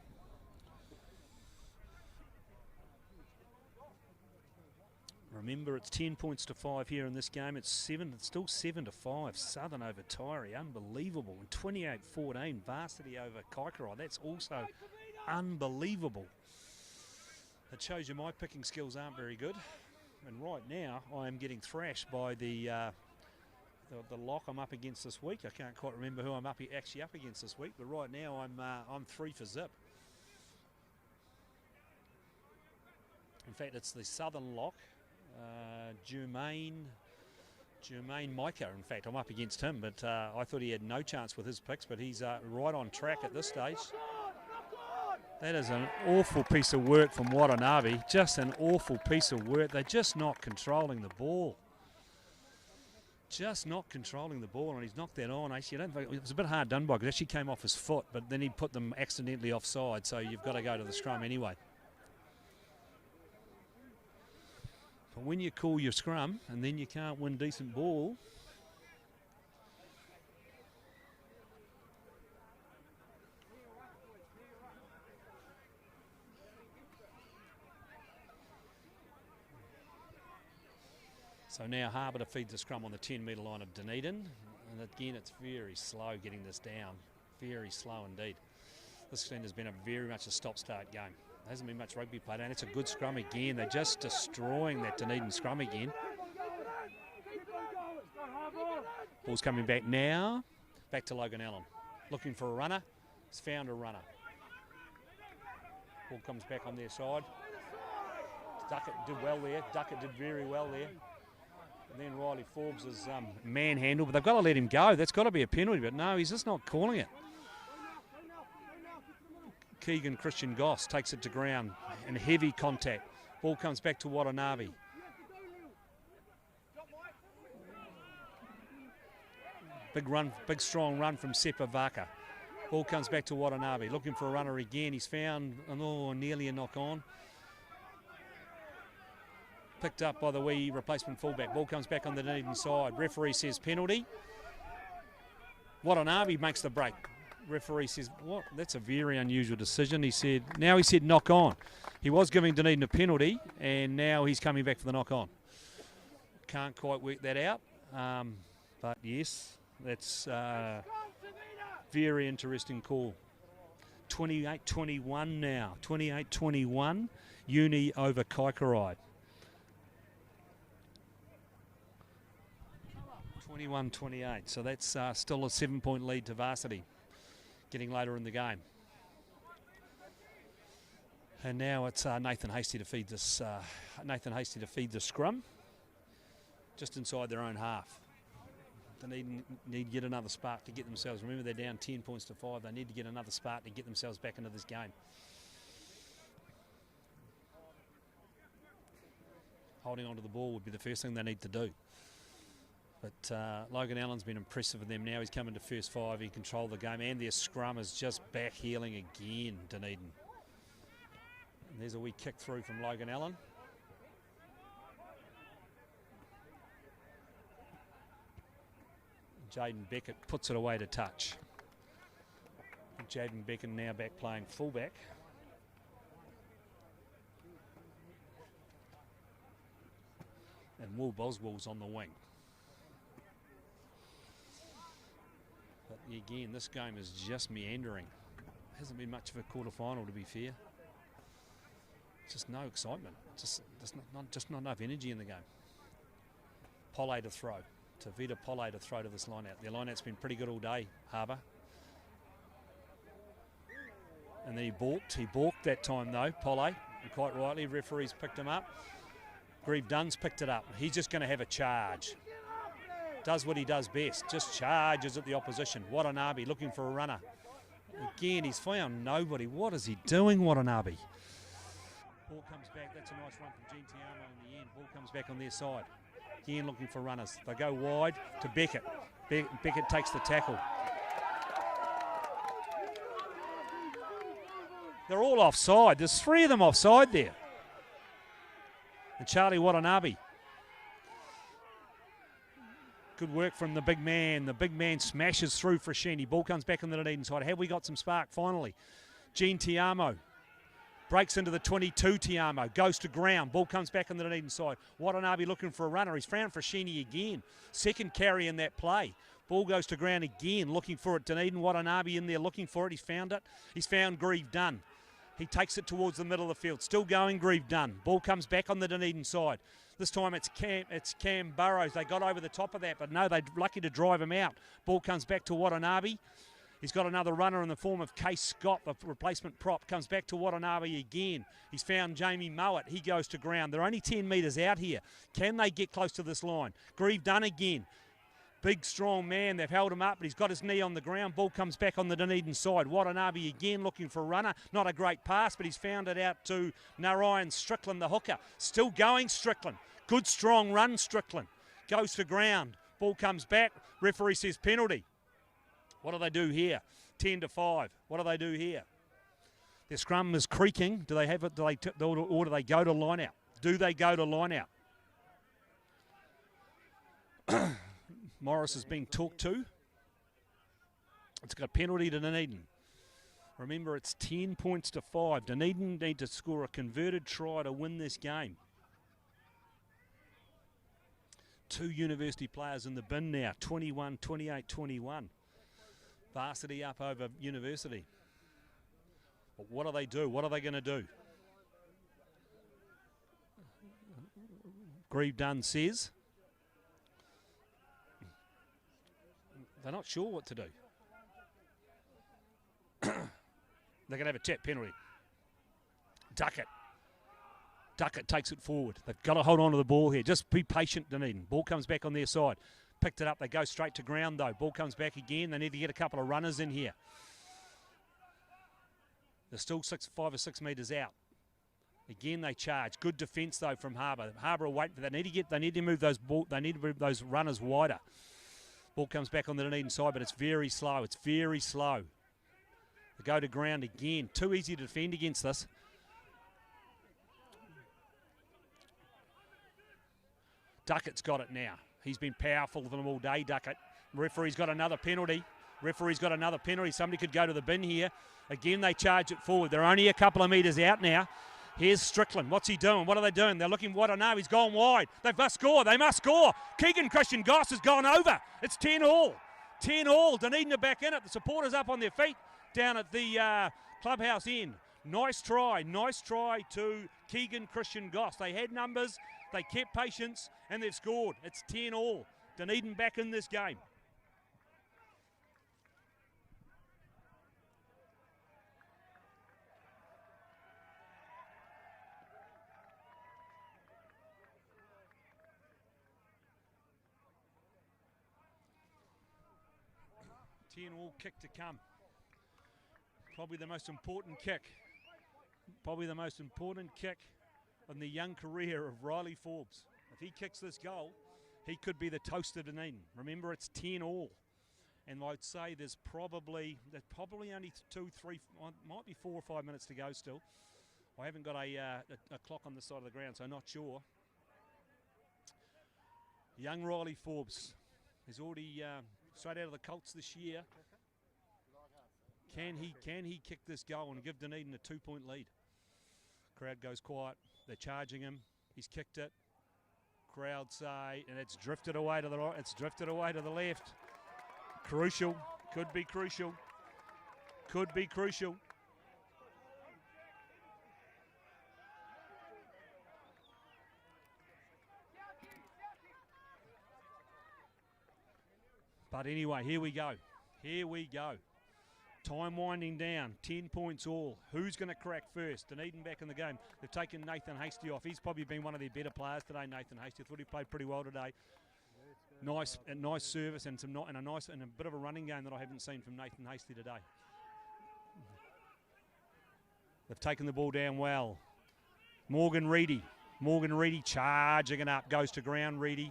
Remember, it's 10 points to 5 here in this game. It's still 7 to 5. Southern over Tyree, unbelievable. And 28-14, Varsity over Kaikorai. That's also unbelievable. It shows you my picking skills aren't very good. And right now, I am getting thrashed by the lock I'm up against this week. I can't quite remember who I'm actually up against this week, but right now I'm 3 for zip. In fact, it's the Southern lock. Jermaine Micah, in fact, I'm up against him, but I thought he had no chance with his picks, but he's right on track at this stage. That is an awful piece of work from Watanabe, just an awful piece of work. They're just not controlling the ball. Just not controlling the ball, and he's knocked that on. Actually, I don't think it was a bit hard done by because it actually came off his foot, but then he put them accidentally offside, so you've got to go to the scrum anyway. But when you call your scrum and then you can't win decent ball, so now Harbour to feed the scrum on the 10-metre line of Dunedin, and again it's very slow getting this down, very slow indeed. This has been very much a stop-start game. There hasn't been much rugby played, and it's a good scrum again. They're just destroying that Dunedin scrum again. Ball's coming back now. Back to Logan Allen. Looking for a runner. He's found a runner. Ball comes back on their side. Duckett did well there. Duckett did very well there. And then Riley Forbes is manhandled, but they've got to let him go. That's got to be a penalty, but no, he's just not calling it. Keegan Christian Goss takes it to ground and heavy contact. Ball comes back to Watanabe. Big run, big strong run from Sepa Vaka. Ball comes back to Watanabe, looking for a runner again. He's found, nearly a knock on. Picked up by the wee replacement fullback. Ball comes back on the Dunedin side. Referee says penalty. Watanabe makes the break. Referee says, what? That's a very unusual decision. He said knock on. He was giving Dunedin a penalty, and now he's coming back for the knock on. Can't quite work that out, but yes, that's a very interesting call. 28-21 now. 28-21. Uni over Kaikarai. 21-28. So that's still a 7-point lead to Varsity. Getting later in the game. And now it's Nathan Hasty to feed this. Scrum, just inside their own half. They need to get another spark to get themselves. Remember, they're down 10 points to 5. They need to get another spark to get themselves back into this game. Holding onto the ball would be the first thing they need to do. But Logan Allen's been impressive with them now. He's come into first 5. He controlled the game, and their scrum is just back healing again, Dunedin. And there's a wee kick through from Logan Allen. Jaden Beckett puts it away to touch. Jaden Beckett now back playing fullback. And Will Boswell's on the wing. But again, this game is just meandering. Hasn't been much of a quarter-final, to be fair. Just no excitement. Just not enough energy in the game. Pollay to throw. Tavita Pollay to throw to this line-out. Their line-out's been pretty good all day, Harbour. And then he balked that time though, Pollay. And quite rightly, referees picked him up. Grieve Dunn's picked it up. He's just going to have a charge. Does what he does best, just charges at the opposition. Watanabe looking for a runner. Again, he's found nobody. What is he doing, Watanabe? Ball comes back. That's a nice run from Gene Tiamo in the end. Ball comes back on their side. Again, looking for runners. They go wide to Beckett. Beckett takes the tackle. They're all offside. There's 3 of them offside there. And Charlie Watanabe. Good work from the big man. The big man smashes through Frashini. Ball comes back on the Dunedin side. Have we got some spark finally? Gene Tiamo breaks into the 22. Tiamo goes to ground. Ball comes back on the Dunedin side. Watanabe looking for a runner. He's found Frashini again. Second carry in that play. Ball goes to ground again, looking for it. Dunedin, Watanabe in there looking for it. He's found it. He's found Grieve Dunn. He takes it towards the middle of the field. Still going, Grieve Dunn. Ball comes back on the Dunedin side. This time it's Cam Burrows. They got over the top of that, but no, they're lucky to drive him out. Ball comes back to Watanabe. He's got another runner in the form of Case Scott, the replacement prop. Comes back to Watanabe again. He's found Jamie Mowat. He goes to ground. They're only 10 metres out here. Can they get close to this line? Grieve Dunn again. Big, strong man. They've held him up, but he's got his knee on the ground. Ball comes back on the Dunedin side. Watanabe again looking for a runner. Not a great pass, but he's found it out to Narayan Strickland, the hooker. Still going, Strickland. Good, strong run, Strickland. Goes to ground. Ball comes back. Referee says penalty. What do they do here? 10-5. What do they do here? Their scrum is creaking. Do they have it? Or do they go to line out? Do they go to line out? Morris is being talked to. It's got a penalty to Dunedin. Remember, it's 10 points to 5. Dunedin need to score a converted try to win this game. 2 university players in the bin now. 21, 28, 21. Varsity up over university. But what do they do? What are they going to do? Grieve Dunn says They're not sure what to do. They're going to have a tap penalty. Duckett. Duckett takes it forward. They've got to hold on to the ball here. Just be patient, Dunedin. Ball comes back on their side. Picked it up. They go straight to ground, though. Ball comes back again. They need to get a couple of runners in here. They're still 5 or 6 metres out. Again, they charge. Good defence, though, from Harbour. Harbour are waiting for that. They need to move those runners wider. Ball comes back on the Dunedin side, but it's very slow. It's very slow. They go to ground again. Too easy to defend against this. Duckett's got it now. He's been powerful for them all day, Duckett. Referee's got another penalty. Referee's got another penalty. Somebody could go to the bin here. Again, they charge it forward. They're only a couple of metres out now. Here's Strickland. What's he doing? What are they doing? They're looking wide. I know he's gone wide. They must score. They must score. Keegan Christian Goss has gone over. It's 10-all. 10-all. Dunedin are back in it. The supporters up on their feet down at the clubhouse end. Nice try. Nice try to Keegan Christian Goss. They had numbers. They kept patience, and they've scored. It's 10-all. Dunedin back in this game. All kick to come. Probably the most important kick. Probably the most important kick in the young career of Riley Forbes. If he kicks this goal, he could be the toast of Dunedin. Remember, it's 10-all. And I'd say there's probably only 2, 3, might be 4 or 5 minutes to go still. I haven't got a clock on the side of the ground, so I'm not sure. Young Riley Forbes is already straight out of the Colts this year. Can he kick this goal and give Dunedin a 2-point lead? Crowd goes quiet. They're charging him. He's kicked it. Crowd say, and it's drifted away to the right. It's drifted away to the left. Crucial. Could be crucial. Could be crucial. But anyway, here we go. Here we go. Time winding down. 10 points all. Who's going to crack first? Dunedin back in the game. They've taken Nathan Hasty off. He's probably been one of their better players today, Nathan Hasty. I thought he played pretty well today. Nice service and a bit of a running game that I haven't seen from Nathan Hasty today. They've taken the ball down well. Morgan Reedy charging it up. Goes to ground, Reedy.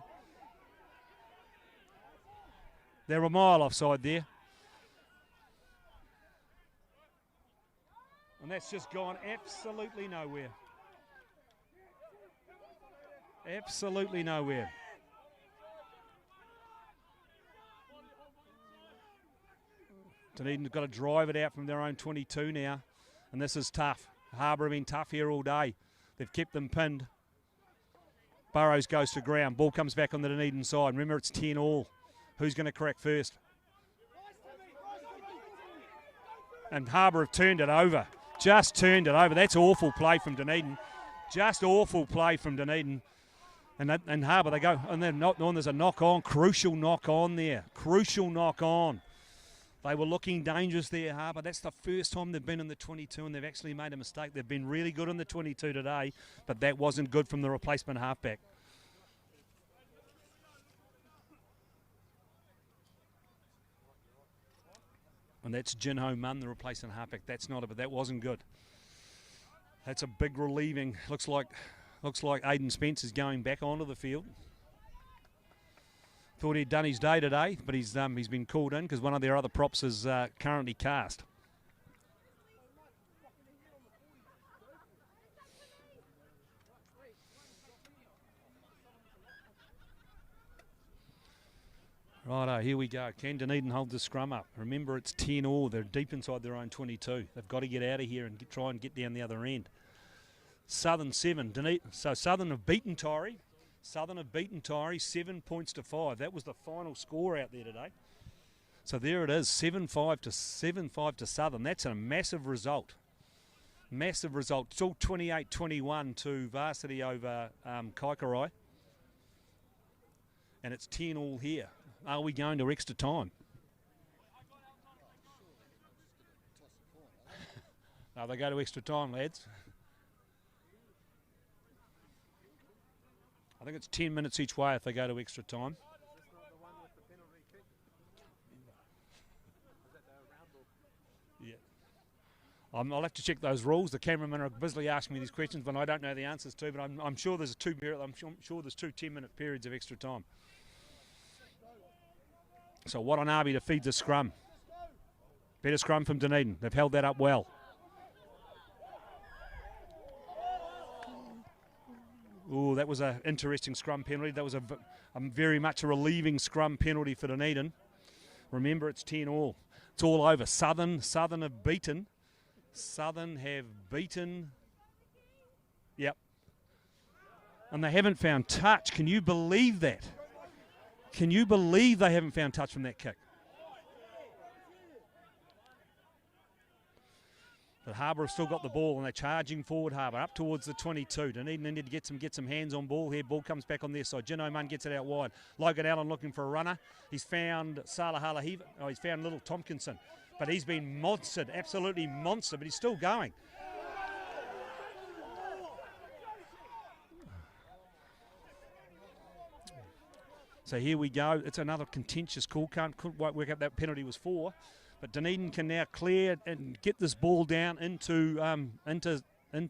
They're a mile offside there. And that's just gone absolutely nowhere. Absolutely nowhere. Dunedin's got to drive it out from their own 22 now. And this is tough. Harbour have been tough here all day. They've kept them pinned. Burrows goes to ground. Ball comes back on the Dunedin side. Remember, it's 10-all. Who's going to crack first? And Harbour have turned it over. Just turned it over. That's awful play from Dunedin. Just awful play from Dunedin. And Harbour, they go, and they're not on. There's a knock on. Crucial knock on there. Crucial knock on. They were looking dangerous there, Harbour. That's the first time they've been in the 22 and they've actually made a mistake. They've been really good in the 22 today, but that wasn't good from the replacement halfback. And that's Jinho Munn, the replacement halfback. That's not it, but that wasn't good. That's a big relieving. Looks like Aiden Spence is going back onto the field. Thought he'd done his day today, but he's been called in because one of their other props is currently cast. Righto, here we go. Can Dunedin hold the scrum up? Remember, it's 10-all. They're deep inside their own 22. They've got to get out of here and try and get down the other end. Southern 7. Dunedin. So Southern have beaten Tyree. 7 points to 5. That was the final score out there today. So there it is, 7-5 to Southern. That's a massive result. Massive result. Still 28-21 to Varsity over Kaikorai. And it's 10-all here. Are we going to extra time? No, they go to extra time, lads. I think it's 10 minutes each way if they go to extra time. Is this not the one with the penalty kick? Is that the round ball? Yeah. I'll have to check those rules. The cameramen are busily asking me these questions, but I don't know the answers to. But I'm sure there's two 10-minute periods of extra time. So what on Harbour to feed the scrum? Better scrum from Dunedin. They've held that up well. Oh, that was an interesting scrum penalty. That was a very much a relieving scrum penalty for Dunedin. Remember, it's 10-all. It's all over. Southern have beaten. Southern have beaten. Yep. And they haven't found touch. Can you believe that? Can you believe they haven't found touch from that kick? But Harbour have still got the ball and they're charging forward. Harbour up towards the 22. Dunedin need to get some hands on ball here. Ball comes back on their side. Jino Munn gets it out wide. Logan Allen looking for a runner. He's found Salahala. He's found Little Tompkinson. But he's been monstered, absolutely monster, but he's still going. So here we go. It's another contentious call. Couldn't work out that penalty was for. But Dunedin can now clear and get this ball down into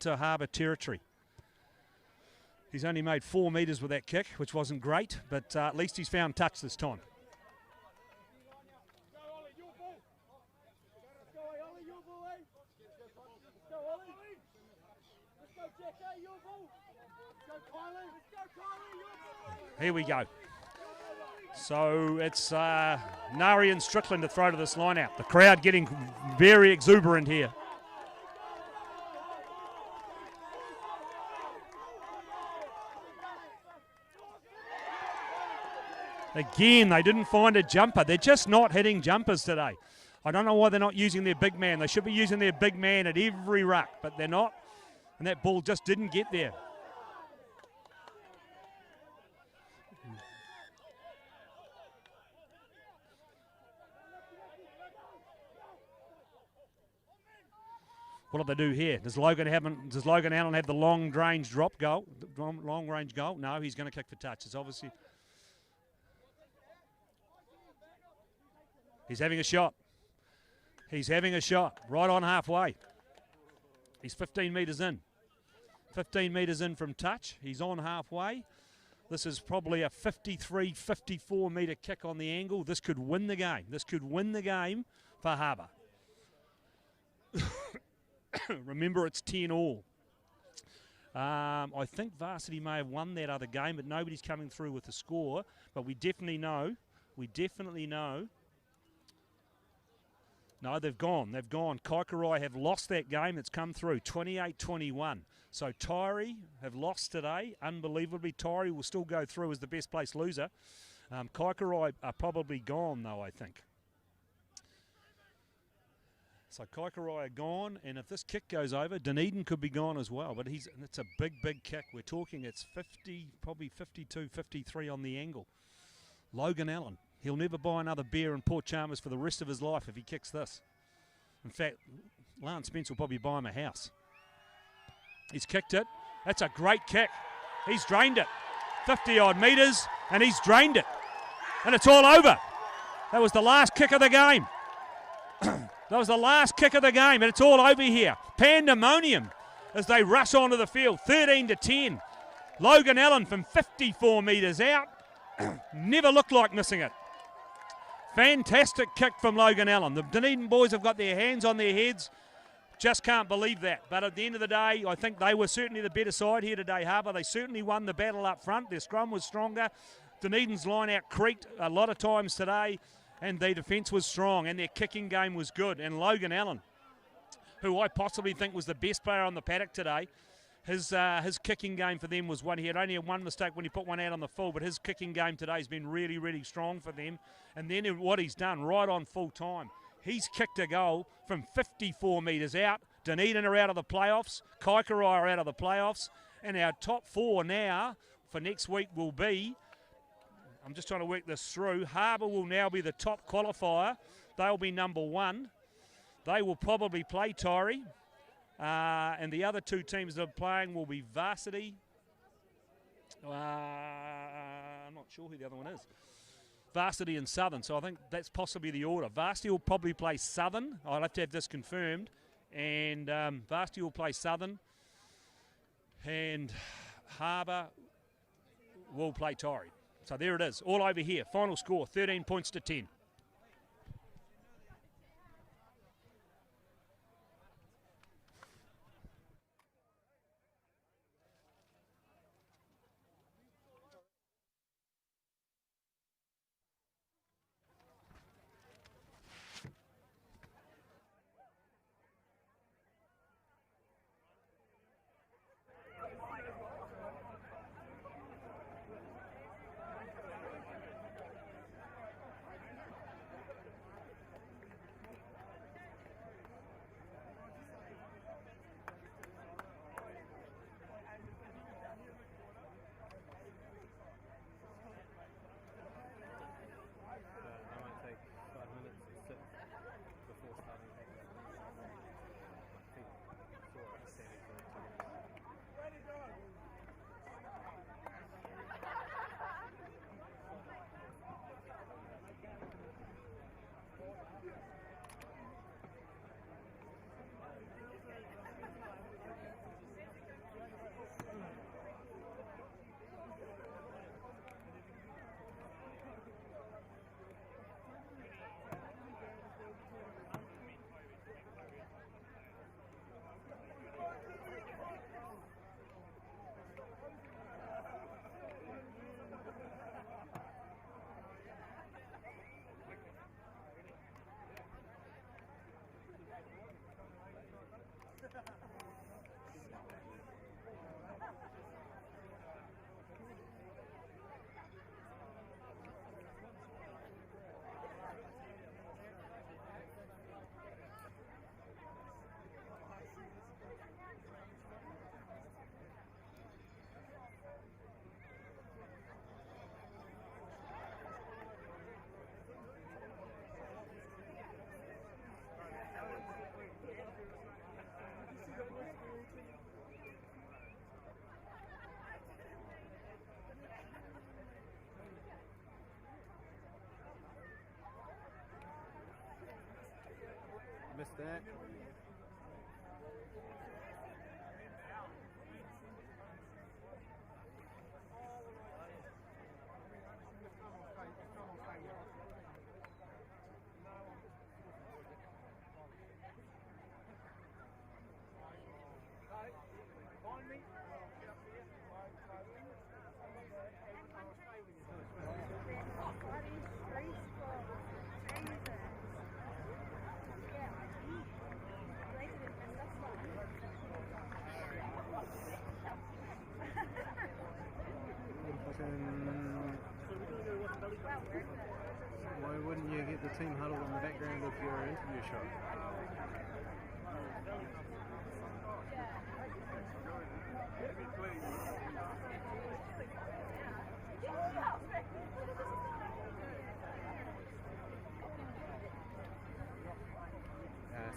Harbour territory. He's only made 4 metres with that kick, which wasn't great, but at least he's found touch this time. Here we go. So it's Nari and Strickland to throw to this line out. The crowd getting very exuberant here. Again, they didn't find a jumper. They're just not hitting jumpers today. I don't know why they're not using their big man. They should be using their big man at every ruck, but they're not. And that ball just didn't get there. What do they do here? Does Logan Allen have the long range goal? No, he's going to kick for touch. It's obviously he's having a shot. He's having a shot right on halfway. He's 15 metres in. 15 metres in from touch. He's on halfway. This is probably a 53, 54 metre kick on the angle. This could win the game. This could win the game for Harbour. Remember, it's 10-all. I think Varsity may have won that other game, but nobody's coming through with the score. But we definitely know. No, they've gone. Kaikorai have lost that game. It's come through, 28-21. So Tyree have lost today, unbelievably. Tyree will still go through as the best place loser. Kaikorai are probably gone, though, I think. So Kaikorai are gone, and if this kick goes over, Dunedin could be gone as well. But it's a big, big kick. We're talking it's 50, probably 52, 53 on the angle. Logan Allen, he'll never buy another beer in Port Chalmers for the rest of his life if he kicks this. In fact, Lance Spence will probably buy him a house. He's kicked it. That's a great kick. He's drained it. 50-odd metres, and he's drained it. And it's all over. That was the last kick of the game. That was the last kick of the game, and it's all over here. Pandemonium as they rush onto the field, 13-10. Logan Allen from 54 metres out. Never looked like missing it. Fantastic kick from Logan Allen. The Dunedin boys have got their hands on their heads. Just can't believe that. But at the end of the day, I think they were certainly the better side here today, Harbour. They certainly won the battle up front. Their scrum was stronger. Dunedin's line out creaked a lot of times today. And their defence was strong, and their kicking game was good. And Logan Allen, who I possibly think was the best player on the paddock today, his kicking game for them was one. He had only had one mistake when he put one out on the full, but his kicking game today has been really, really strong for them. And then what he's done right on full time, he's kicked a goal from 54 metres out. Dunedin are out of the playoffs. Kaikorai are out of the playoffs. And our top four now for next week will be, I'm just trying to work this through. Harbour will now be the top qualifier. They'll be number one. They will probably play Tyree. And the other two teams that are playing will be Varsity. I'm not sure who the other one is. Varsity and Southern, so I think that's possibly the order. Varsity will probably play Southern. I'll have to have this confirmed. And Varsity will play Southern. And Harbour will play Torrey. So there it is, all over here. Final score, 13 points to 10. Missed that. Why wouldn't you get the team huddle in the background of your interview shot?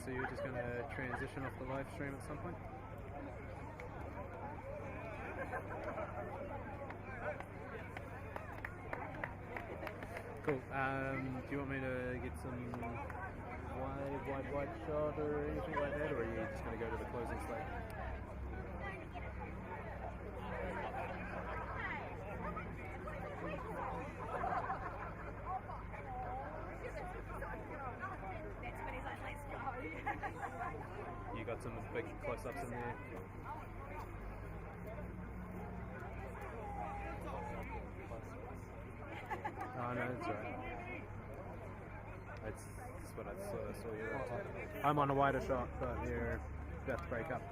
So you're just going to transition off the live stream at some point? Cool. Do you want me to get some wide shot or anything like that, or are you just going to go to the closing slate? You got some big close-ups in there. Oh, no, that's right. That's what I saw you at. I'm on a wider shot, but you're about to break up.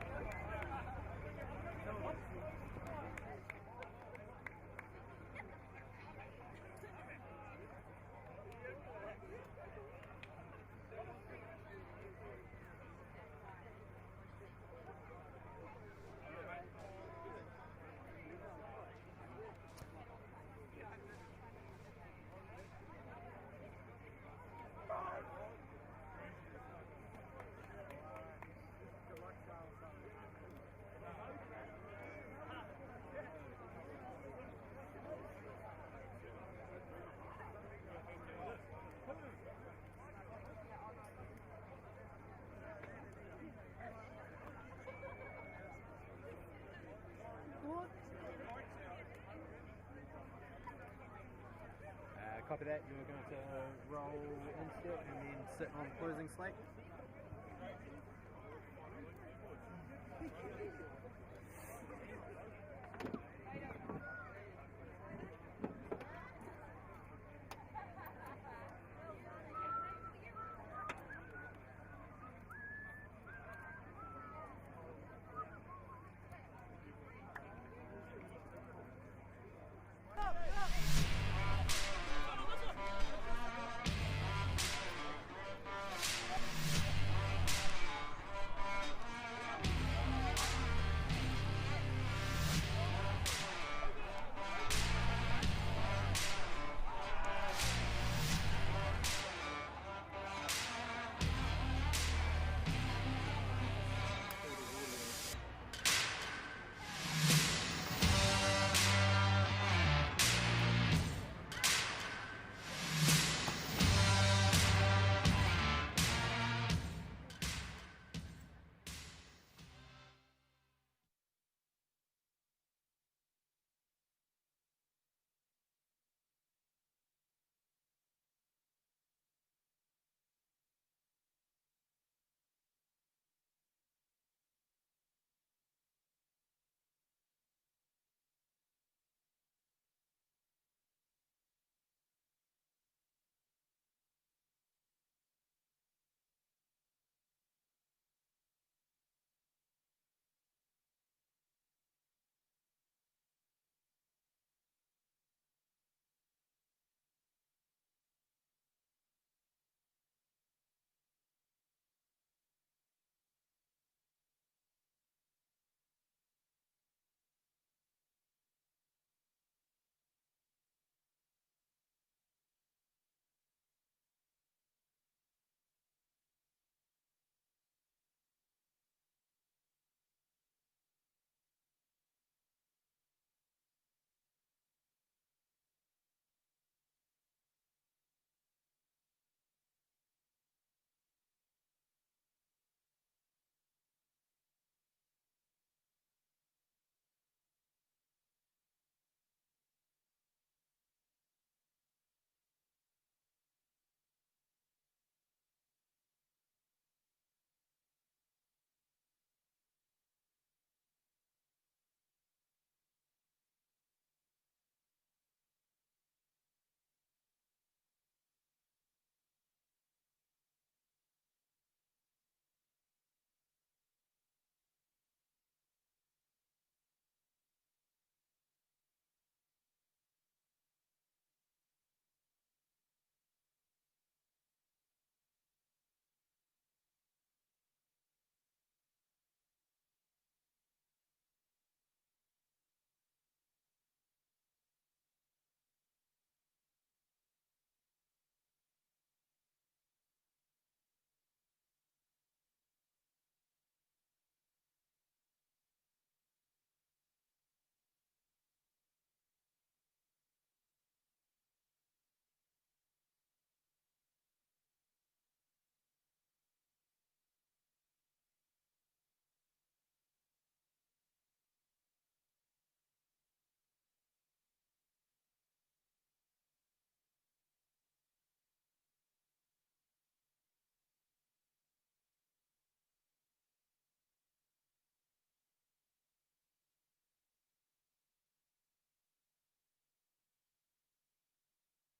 Copy that. You're going to roll instep and then sit on closing slate.